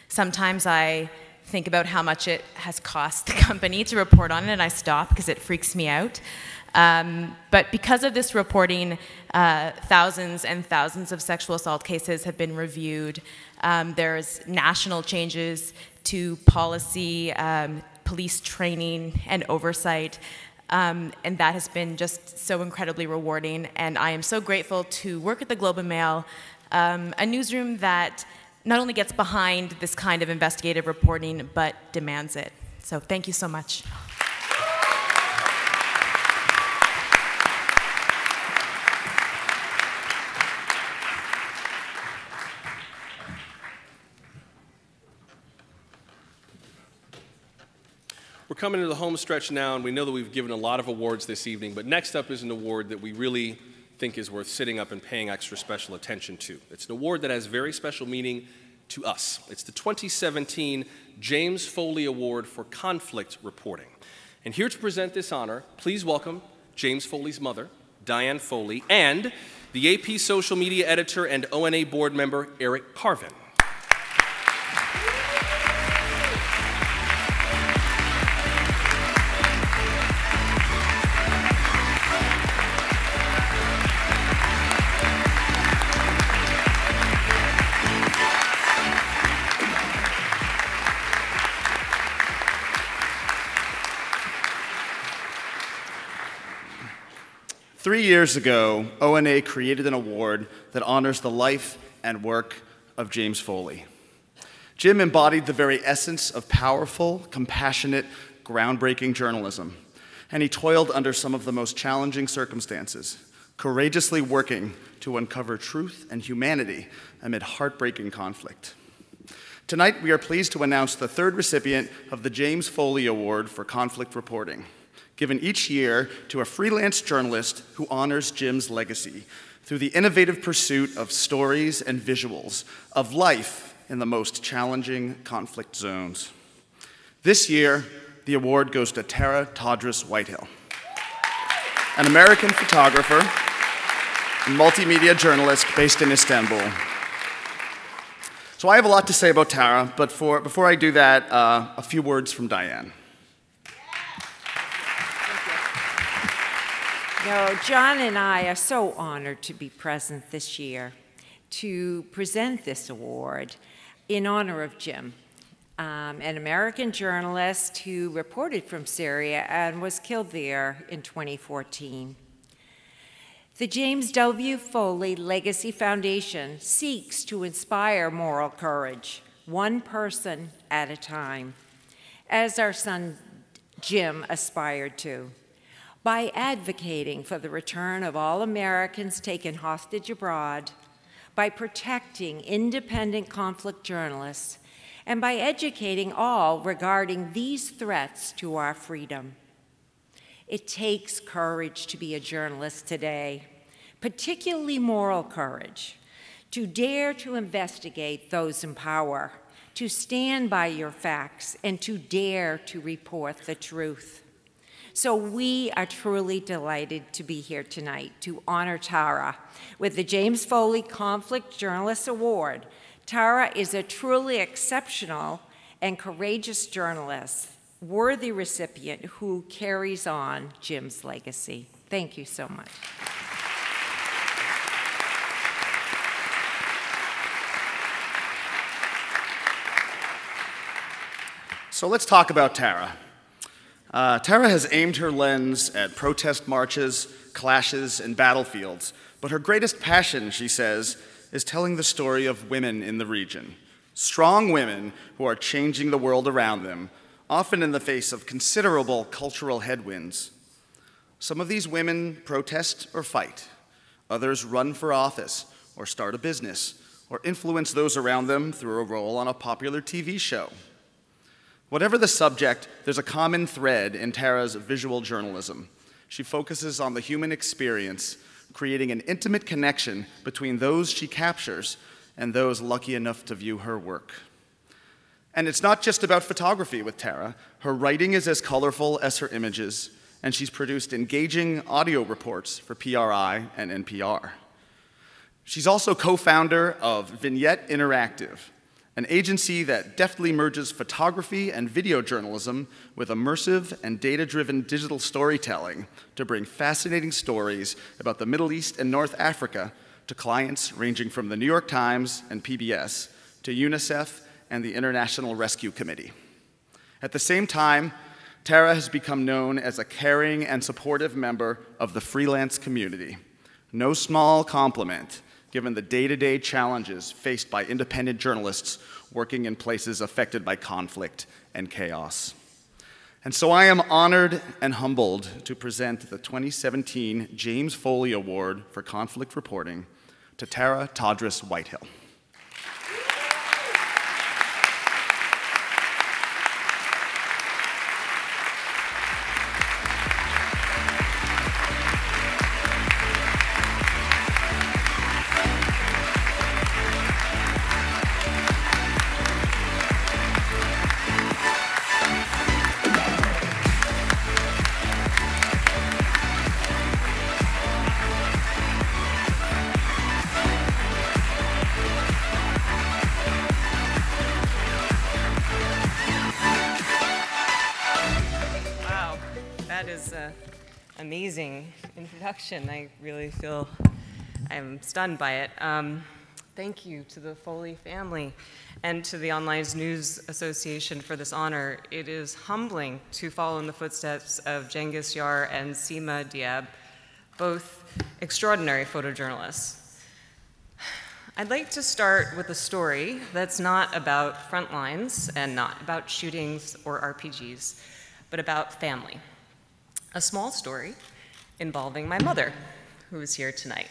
Sometimes I think about how much it has cost the company to report on it, and I stop because it freaks me out. But because of this reporting, thousands and thousands of sexual assault cases have been reviewed. There's national changes to policy, police training, and oversight. And that has been just so incredibly rewarding. And I am so grateful to work at the Globe and Mail, a newsroom that not only gets behind this kind of investigative reporting, but demands it. So thank you so much. We're coming to the home stretch now, and we know that we've given a lot of awards this evening, but next up is an award that we really think is worth sitting up and paying extra special attention to. It's an award that has very special meaning to us. It's the 2017 James Foley Award for Conflict Reporting. And here to present this honor, please welcome James Foley's mother, Diane Foley, and the AP social media editor and ONA board member, Eric Carvin. 3 years ago, ONA created an award that honors the life and work of James Foley. Jim embodied the very essence of powerful, compassionate, groundbreaking journalism, and he toiled under some of the most challenging circumstances, courageously working to uncover truth and humanity amid heartbreaking conflict. Tonight, we are pleased to announce the third recipient of the James Foley Award for Conflict Reporting, given each year to a freelance journalist who honors Jim's legacy through the innovative pursuit of stories and visuals of life in the most challenging conflict zones. This year, the award goes to Tara Todris Whitehill, an American photographer and multimedia journalist based in Istanbul. So I have a lot to say about Tara, but before I do that, a few words from Diane. No, John and I are so honored to be present this year to present this award in honor of Jim, an American journalist who reported from Syria and was killed there in 2014. The James W. Foley Legacy Foundation seeks to inspire moral courage, one person at a time, as our son Jim aspired to, by advocating for the return of all Americans taken hostage abroad, by protecting independent conflict journalists, and by educating all regarding these threats to our freedom. It takes courage to be a journalist today, particularly moral courage, to dare to investigate those in power, to stand by your facts, and to dare to report the truth. So we are truly delighted to be here tonight to honor Tara with the James Foley Conflict Journalist Award. Tara is a truly exceptional and courageous journalist, worthy recipient who carries on Jim's legacy. Thank you so much. So let's talk about Tara. Tara has aimed her lens at protest marches, clashes, and battlefields, but her greatest passion, she says, is telling the story of women in the region. Strong women who are changing the world around them, often in the face of considerable cultural headwinds. Some of these women protest or fight. Others run for office or start a business or influence those around them through a role on a popular TV show. Whatever the subject, there's a common thread in Tara's visual journalism. She focuses on the human experience, creating an intimate connection between those she captures and those lucky enough to view her work. And it's not just about photography with Tara. Her writing is as colorful as her images, and she's produced engaging audio reports for PRI and NPR. She's also co-founder of Vignette Interactive, an agency that deftly merges photography and video journalism with immersive and data-driven digital storytelling to bring fascinating stories about the Middle East and North Africa to clients ranging from the New York Times and PBS to UNICEF and the International Rescue Committee. At the same time, Tara has become known as a caring and supportive member of the freelance community. No small compliment, given the day-to-day challenges faced by independent journalists working in places affected by conflict and chaos. And so I am honored and humbled to present the 2017 James Foley Award for Conflict Reporting to Tara Todris Whitehill. amazing introduction. I really feel I'm stunned by it. Thank you to the Foley family and to the Online News Association for this honor. It is humbling to follow in the footsteps of Cengiz Yar and Sima Diab, both extraordinary photojournalists. I'd like to start with a story that's not about front lines and not about shootings or RPGs, but about family. A small story involving my mother, who is here tonight.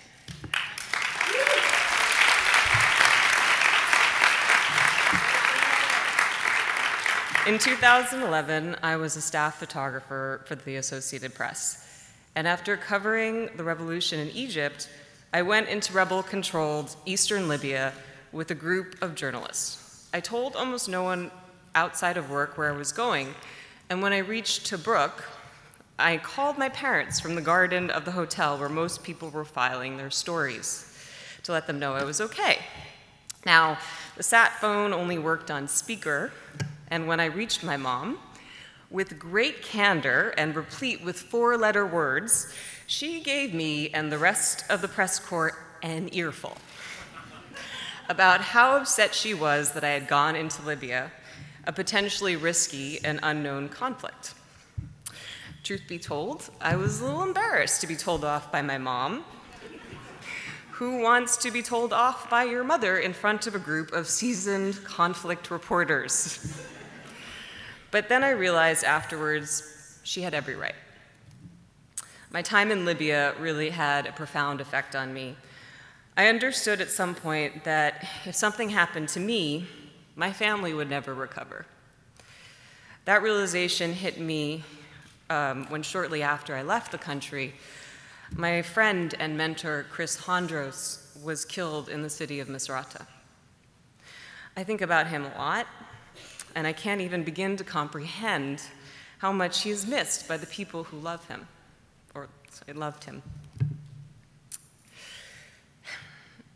In 2011, I was a staff photographer for the Associated Press. And after covering the revolution in Egypt, I went into rebel-controlled eastern Libya with a group of journalists. I told almost no one outside of work where I was going, and when I reached Tobruk, I called my parents from the garden of the hotel where most people were filing their stories to let them know I was okay. Now, the sat phone only worked on speaker, and when I reached my mom, with great candor and replete with four-letter words, she gave me and the rest of the press corps an earful about how upset she was that I had gone into Libya, a potentially risky and unknown conflict. Truth be told, I was a little embarrassed to be told off by my mom. Who wants to be told off by your mother in front of a group of seasoned conflict reporters? But then I realized afterwards she had every right. My time in Libya really had a profound effect on me. I understood at some point that if something happened to me, my family would never recover. That realization hit me when shortly after I left the country, my friend and mentor, Chris Hondros, was killed in the city of Misrata. I think about him a lot, and I can't even begin to comprehend how much he is missed by the people who love him, or loved him.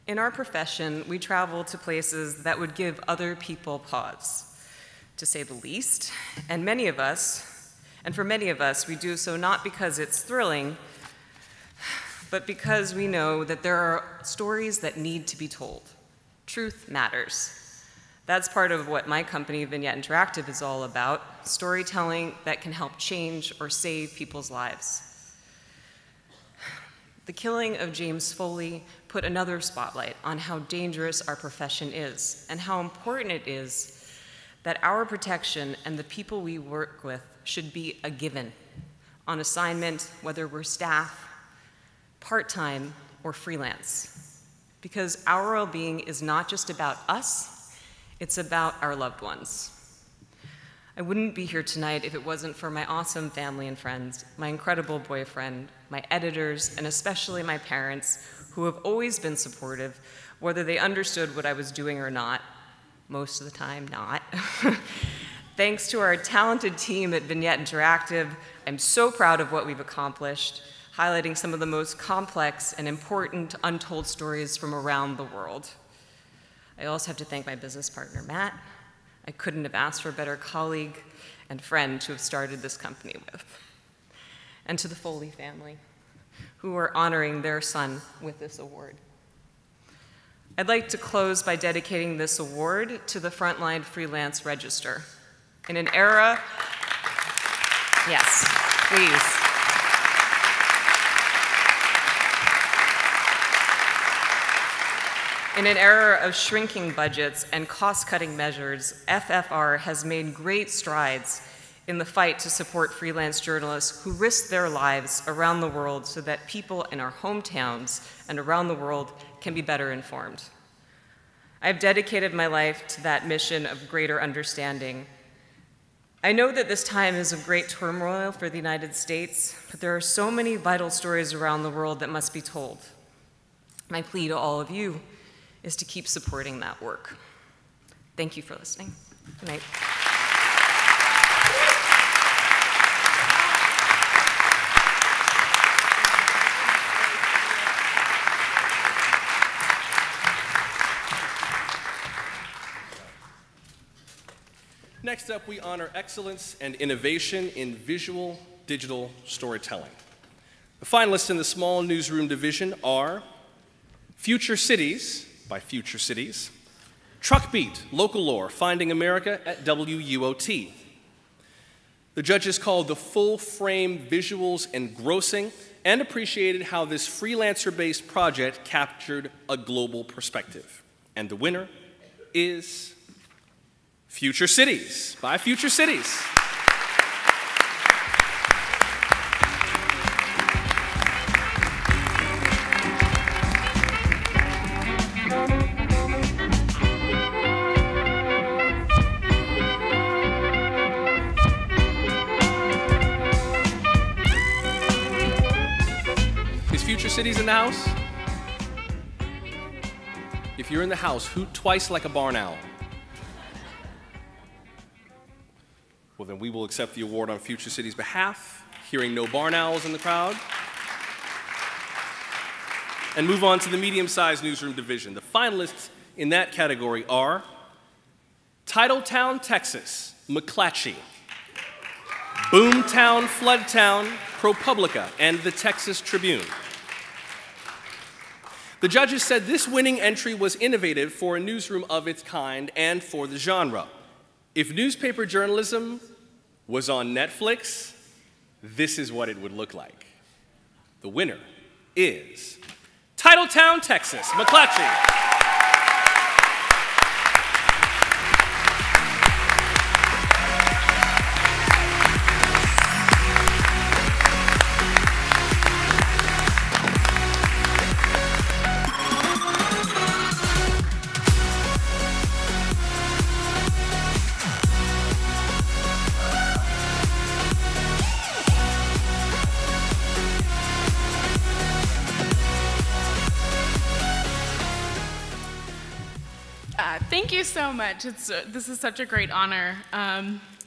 In our profession, we travel to places that would give other people pause, to say the least, and for many of us, we do so not because it's thrilling, but because we know that there are stories that need to be told. Truth matters. That's part of what my company, Vignette Interactive, is all about, storytelling that can help change or save people's lives. The killing of James Foley put another spotlight on how dangerous our profession is and how important it is that our protection and the people we work with should be a given, on assignment, whether we're staff, part-time, or freelance. Because our well-being is not just about us, it's about our loved ones. I wouldn't be here tonight if it wasn't for my awesome family and friends, my incredible boyfriend, my editors, and especially my parents, who have always been supportive, whether they understood what I was doing or not. Most of the time, not. Thanks to our talented team at Vignette Interactive, I'm so proud of what we've accomplished, highlighting some of the most complex and important untold stories from around the world. I also have to thank my business partner, Matt. I couldn't have asked for a better colleague and friend to have started this company with. And to the Foley family, who are honoring their son with this award. I'd like to close by dedicating this award to the Frontline Freelance Register. In an era, yes, please. In an era of shrinking budgets and cost-cutting measures, FFR has made great strides in the fight to support freelance journalists who risk their lives around the world so that people in our hometowns and around the world can be better informed. I've dedicated my life to that mission of greater understanding. I know that this time is of great turmoil for the United States, but there are so many vital stories around the world that must be told. My plea to all of you is to keep supporting that work. Thank you for listening. Good night. Next up, we honor excellence and innovation in visual digital storytelling. The finalists in the small newsroom division are Future Cities by Future Cities, Truck Beat, Local Lore, Finding America at WUOT. The judges called the full-frame visuals engrossing and appreciated how this freelancer-based project captured a global perspective. And the winner is Future Cities by Future Cities. Cities in the house? If you're in the house, hoot twice like a barn owl. Well, then we will accept the award on Future Cities' behalf, hearing no barn owls in the crowd. And move on to the medium-sized newsroom division. The finalists in that category are Titletown, Texas, McClatchy, Boomtown, Floodtown, ProPublica, and the Texas Tribune. The judges said this winning entry was innovative for a newsroom of its kind and for the genre. If newspaper journalism was on Netflix, this is what it would look like. The winner is Titletown, Texas, McClatchy. Thank you so much. This is such a great honor.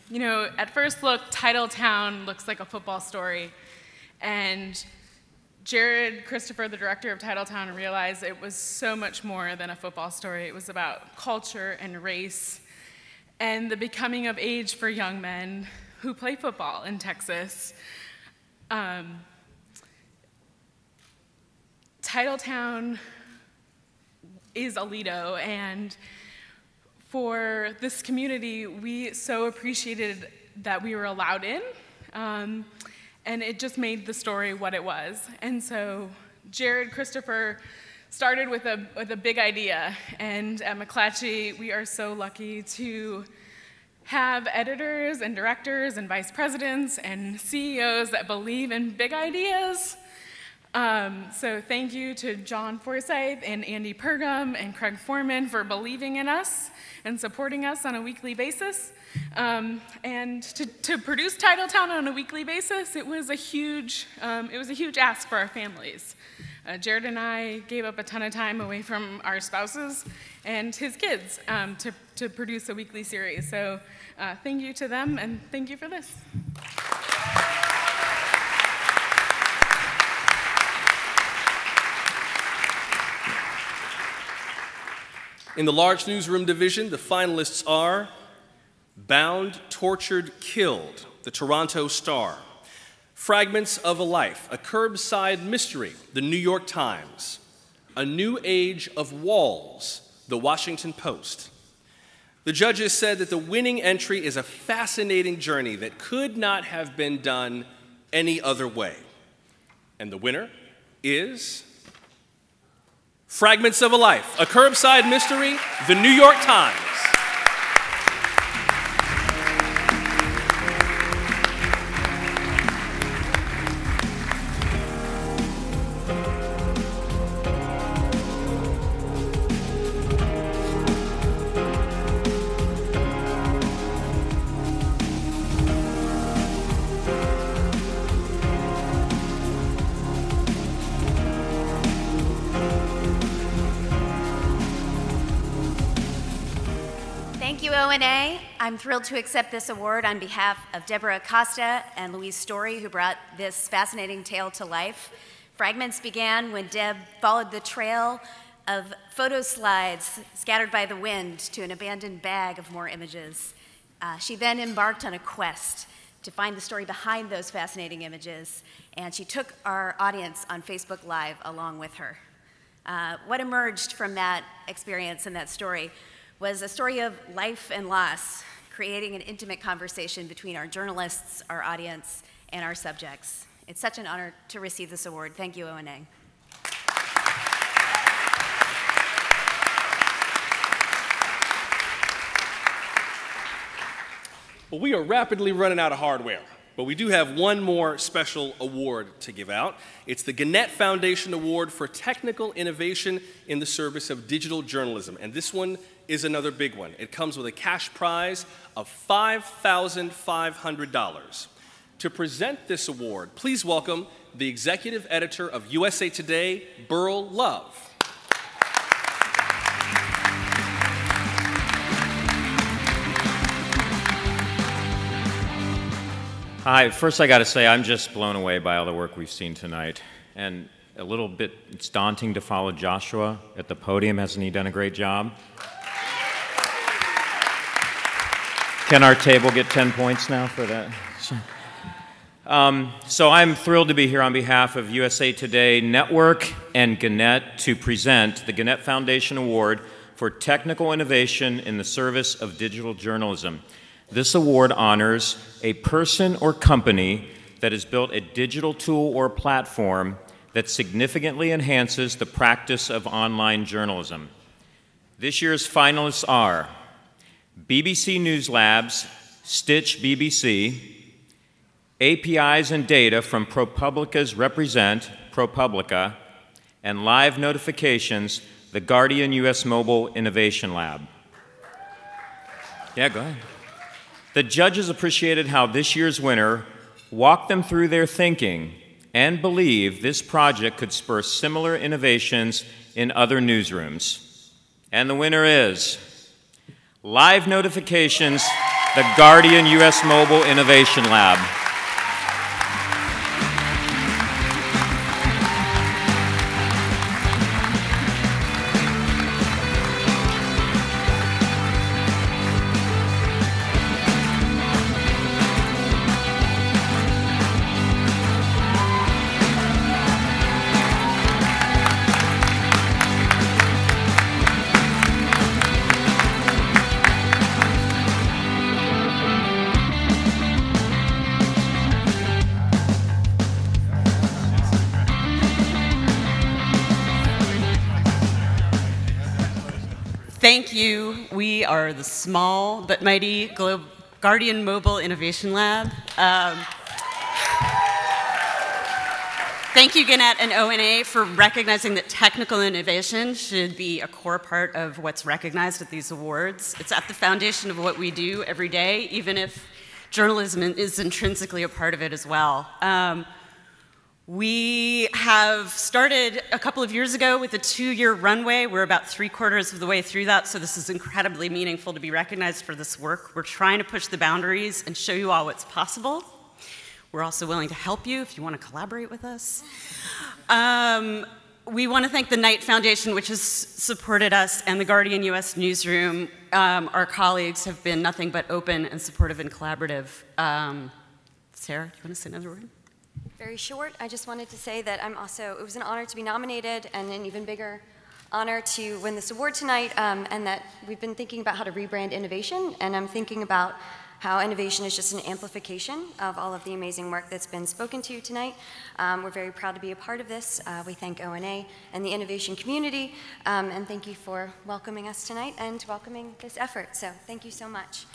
You know, at first look, Titletown looks like a football story. And Jared Christopher, the director of Titletown, realized it was so much more than a football story. It was about culture and race and the becoming of age for young men who play football in Texas. Titletown is Alito, and for this community, we so appreciated that we were allowed in, and it just made the story what it was. And so Jared Christopher started with a big idea, and at McClatchy, we are so lucky to have editors and directors and vice presidents and CEOs that believe in big ideas. So thank you to John Forsythe and Andy Pergam and Craig Foreman for believing in us and supporting us on a weekly basis. And to produce Titletown on a weekly basis, it was a huge ask for our families. Jared and I gave up a ton of time away from our spouses and his kids to produce a weekly series. So thank you to them, and thank you for this. In the large newsroom division, the finalists are Bound, Tortured, Killed, the Toronto Star, Fragments of a Life, a Curbside Mystery, the New York Times, A New Age of Walls, the Washington Post. The judges said that the winning entry is a fascinating journey that could not have been done any other way. And the winner is Fragments of a Life, a Curbside Mystery, the New York Times. ONA. I'm thrilled to accept this award on behalf of Deborah Acosta and Louise Story, who brought this fascinating tale to life. Fragments began when Deb followed the trail of photo slides scattered by the wind to an abandoned bag of more images. She then embarked on a quest to find the story behind those fascinating images, and she took our audience on Facebook Live along with her. What emerged from that experience and that story was a story of life and loss, creating an intimate conversation between our journalists, our audience, and our subjects. It's such an honor to receive this award. Thank you, ONA. Well, we are rapidly running out of hardware, but we do have one more special award to give out. It's the Gannett Foundation Award for Technical Innovation in the Service of Digital Journalism, and this one is another big one. It comes with a cash prize of $5,500. To present this award, please welcome the executive editor of USA Today, Burl Love. Hi, first I got to say I'm just blown away by all the work we've seen tonight. And a little bit, it's daunting to follow Joshua at the podium. Hasn't he done a great job? Can our table get 10 points now for that? So I'm thrilled to be here on behalf of USA Today Network and Gannett to present the Gannett Foundation Award for Technical Innovation in the Service of Digital Journalism. This award honors a person or company that has built a digital tool or platform that significantly enhances the practice of online journalism. This year's finalists are BBC News Labs, Stitch BBC, APIs and data from ProPublica's Represent, ProPublica, and live notifications, the Guardian US Mobile Innovation Lab. Yeah, go ahead. The judges appreciated how this year's winner walked them through their thinking and believed this project could spur similar innovations in other newsrooms. And the winner is Live Notifications, the Guardian US Mobile Innovation Lab. Thank you. We are the small but mighty Guardian Mobile Innovation Lab. Thank you, Gannett and ONA, for recognizing that technical innovation should be a core part of what's recognized at these awards. It's at the foundation of what we do every day, even if journalism is intrinsically a part of it as well. We have started a couple of years ago with a 2-year runway. We're about 3/4 of the way through that, so this is incredibly meaningful to be recognized for this work. We're trying to push the boundaries and show you all what's possible. We're also willing to help you if you want to collaborate with us. We want to thank the Knight Foundation, which has supported us, and the Guardian US Newsroom. Our colleagues have been nothing but open and supportive and collaborative. Sarah, do you want to say another word? Very short. I just wanted to say that it was an honor to be nominated and an even bigger honor to win this award tonight, and that we've been thinking about how to rebrand innovation, and I'm thinking about how innovation is just an amplification of all of the amazing work that's been spoken to tonight. We're very proud to be a part of this. We thank ONA and the innovation community, and thank you for welcoming us tonight and welcoming this effort. So thank you so much.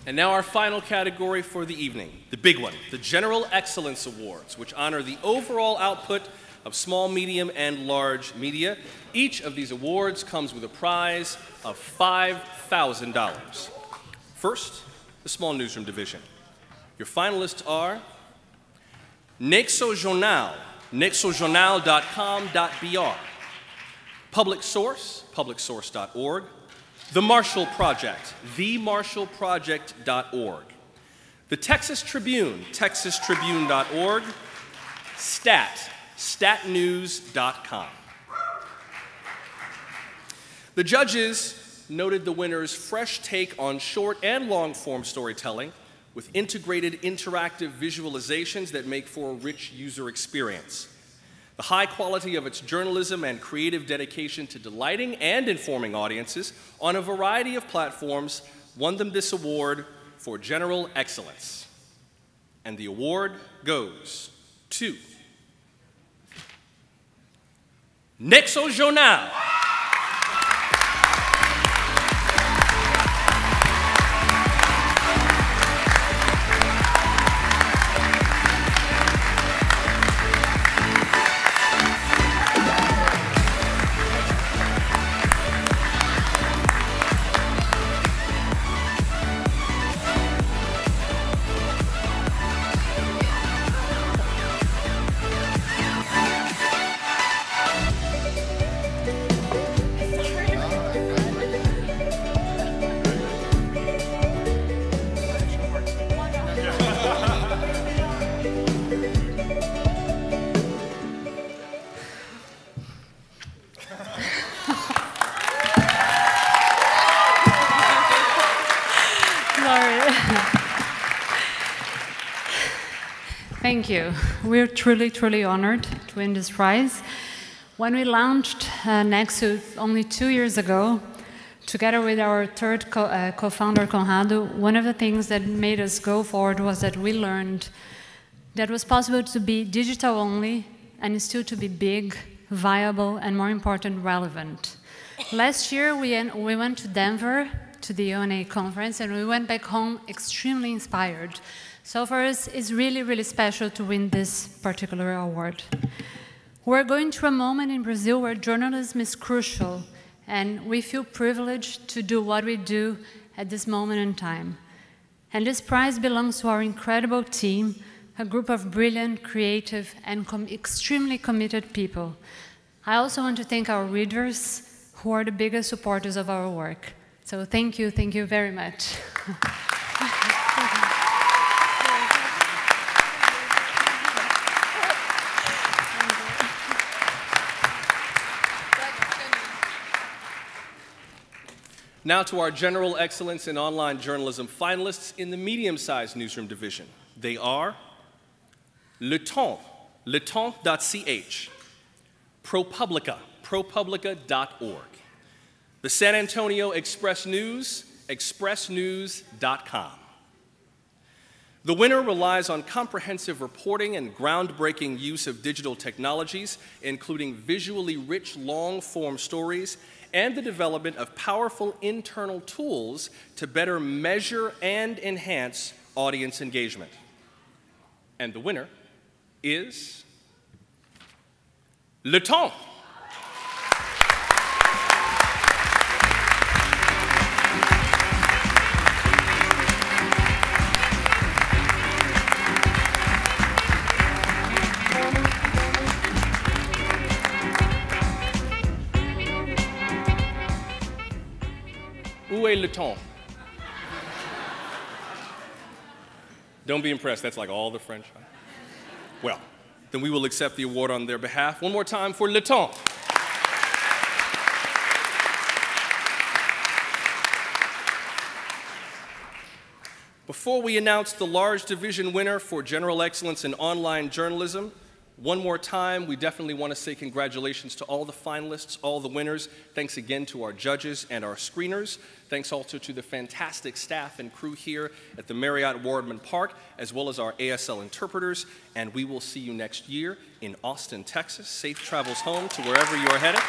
And now our final category for the evening, the big one, the General Excellence Awards, which honor the overall output of small, medium, and large media. Each of these awards comes with a prize of $5,000. First, the Small Newsroom Division. Your finalists are Nexo Jornal, nexojournal.com.br, Public Source, publicsource.org, The Marshall Project, themarshallproject.org. The Texas Tribune, texastribune.org. Stat, statnews.com. The judges noted the winner's fresh take on short and long-form storytelling with integrated interactive visualizations that make for a rich user experience. The high quality of its journalism and creative dedication to delighting and informing audiences on a variety of platforms won them this award for general excellence. And the award goes to Nexo Journal. Thank you. We're truly, truly honored to win this prize. When we launched Nexo only 2 years ago, together with our third co-founder, Conrado, one of the things that made us go forward was that we learned that it was possible to be digital only and still to be big, viable, and more important, relevant. Last year, we went to Denver to the ONA conference, and we went back home extremely inspired. So for us, it's really, really special to win this particular award. We're going through a moment in Brazil where journalism is crucial, and we feel privileged to do what we do at this moment in time. And this prize belongs to our incredible team, a group of brilliant, creative, and extremely committed people. I also want to thank our readers, who are the biggest supporters of our work. So thank you very much. Now to our General Excellence in Online Journalism finalists in the medium-sized newsroom division. They are Le Temps, letemps.ch, ProPublica, propublica.org, the San Antonio Express News, expressnews.com. The winner relies on comprehensive reporting and groundbreaking use of digital technologies, including visually rich long-form stories and the development of powerful internal tools to better measure and enhance audience engagement. And the winner is Le Temps. Où est le temps? Don't be impressed, that's like all the French. Well, then we will accept the award on their behalf. One more time for Le Temps. Before we announce the large division winner for General Excellence in Online Journalism, one more time, we definitely want to say congratulations to all the finalists, all the winners. Thanks again to our judges and our screeners. Thanks also to the fantastic staff and crew here at the Marriott Wardman Park, as well as our ASL interpreters. And we will see you next year in Austin, Texas. Safe travels home to wherever you are headed.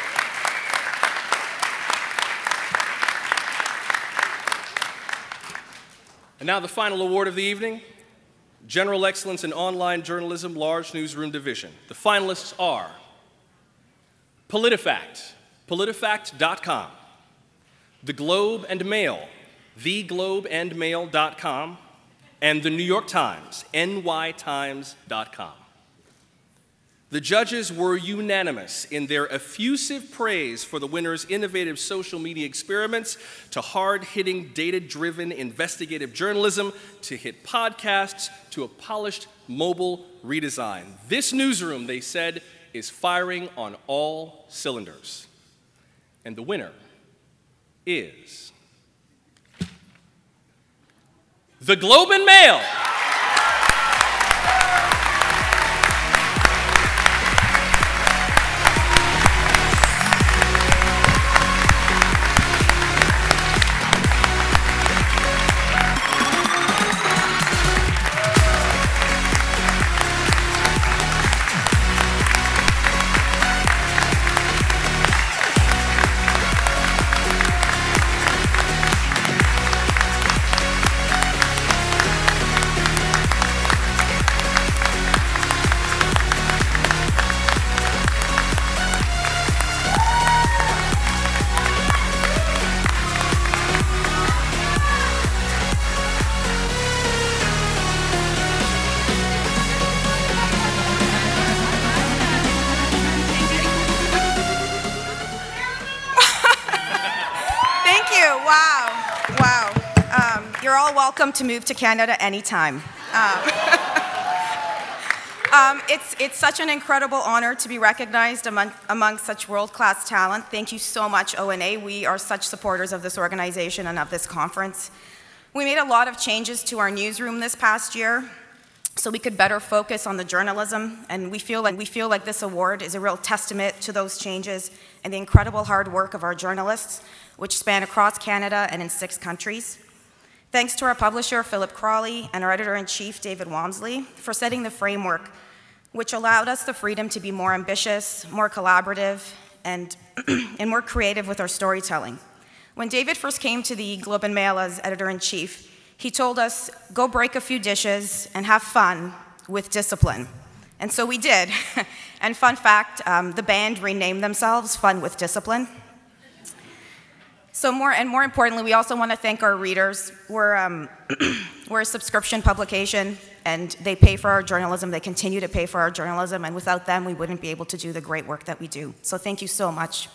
And now the final award of the evening. General Excellence in Online Journalism, Large Newsroom Division. The finalists are PolitiFact, politifact.com, The Globe and Mail, theglobeandmail.com, and The New York Times, nytimes.com. The judges were unanimous in their effusive praise for the winner's innovative social media experiments, to hard-hitting, data-driven investigative journalism, to hit podcasts, to a polished mobile redesign. This newsroom, they said, is firing on all cylinders. And the winner is the Globe and Mail. You're all welcome to move to Canada anytime. It's such an incredible honor to be recognized among such world-class talent. Thank you so much, ONA. We are such supporters of this organization and of this conference. We made a lot of changes to our newsroom this past year so we could better focus on the journalism, and we feel like this award is a real testament to those changes and the incredible hard work of our journalists, which span across Canada and in 6 countries. Thanks to our publisher, Philip Crawley, and our editor-in-chief, David Walmsley, for setting the framework, which allowed us the freedom to be more ambitious, more collaborative, and more creative with our storytelling. When David first came to the Globe and Mail as editor-in-chief, he told us, go break a few dishes and have fun with discipline. And so we did. And fun fact, the band renamed themselves Fun with Discipline. So more importantly, we also want to thank our readers. We're a subscription publication, and they pay for our journalism. They continue to pay for our journalism, and without them, we wouldn't be able to do the great work that we do. So thank you so much.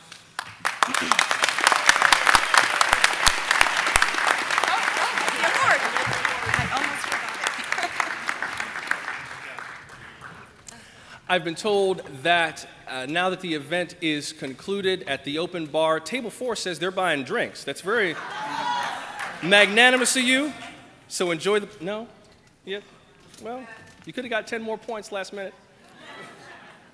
I've been told that now that the event is concluded at the open bar, Table 4 says they're buying drinks. That's very magnanimous of you. So enjoy the, no? Yeah, well, you could have got 10 more points last minute.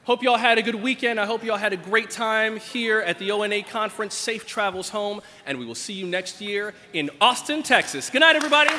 Hope y'all had a good weekend. I hope y'all had a great time here at the ONA conference. Safe travels home, and we will see you next year in Austin, Texas. Good night, everybody.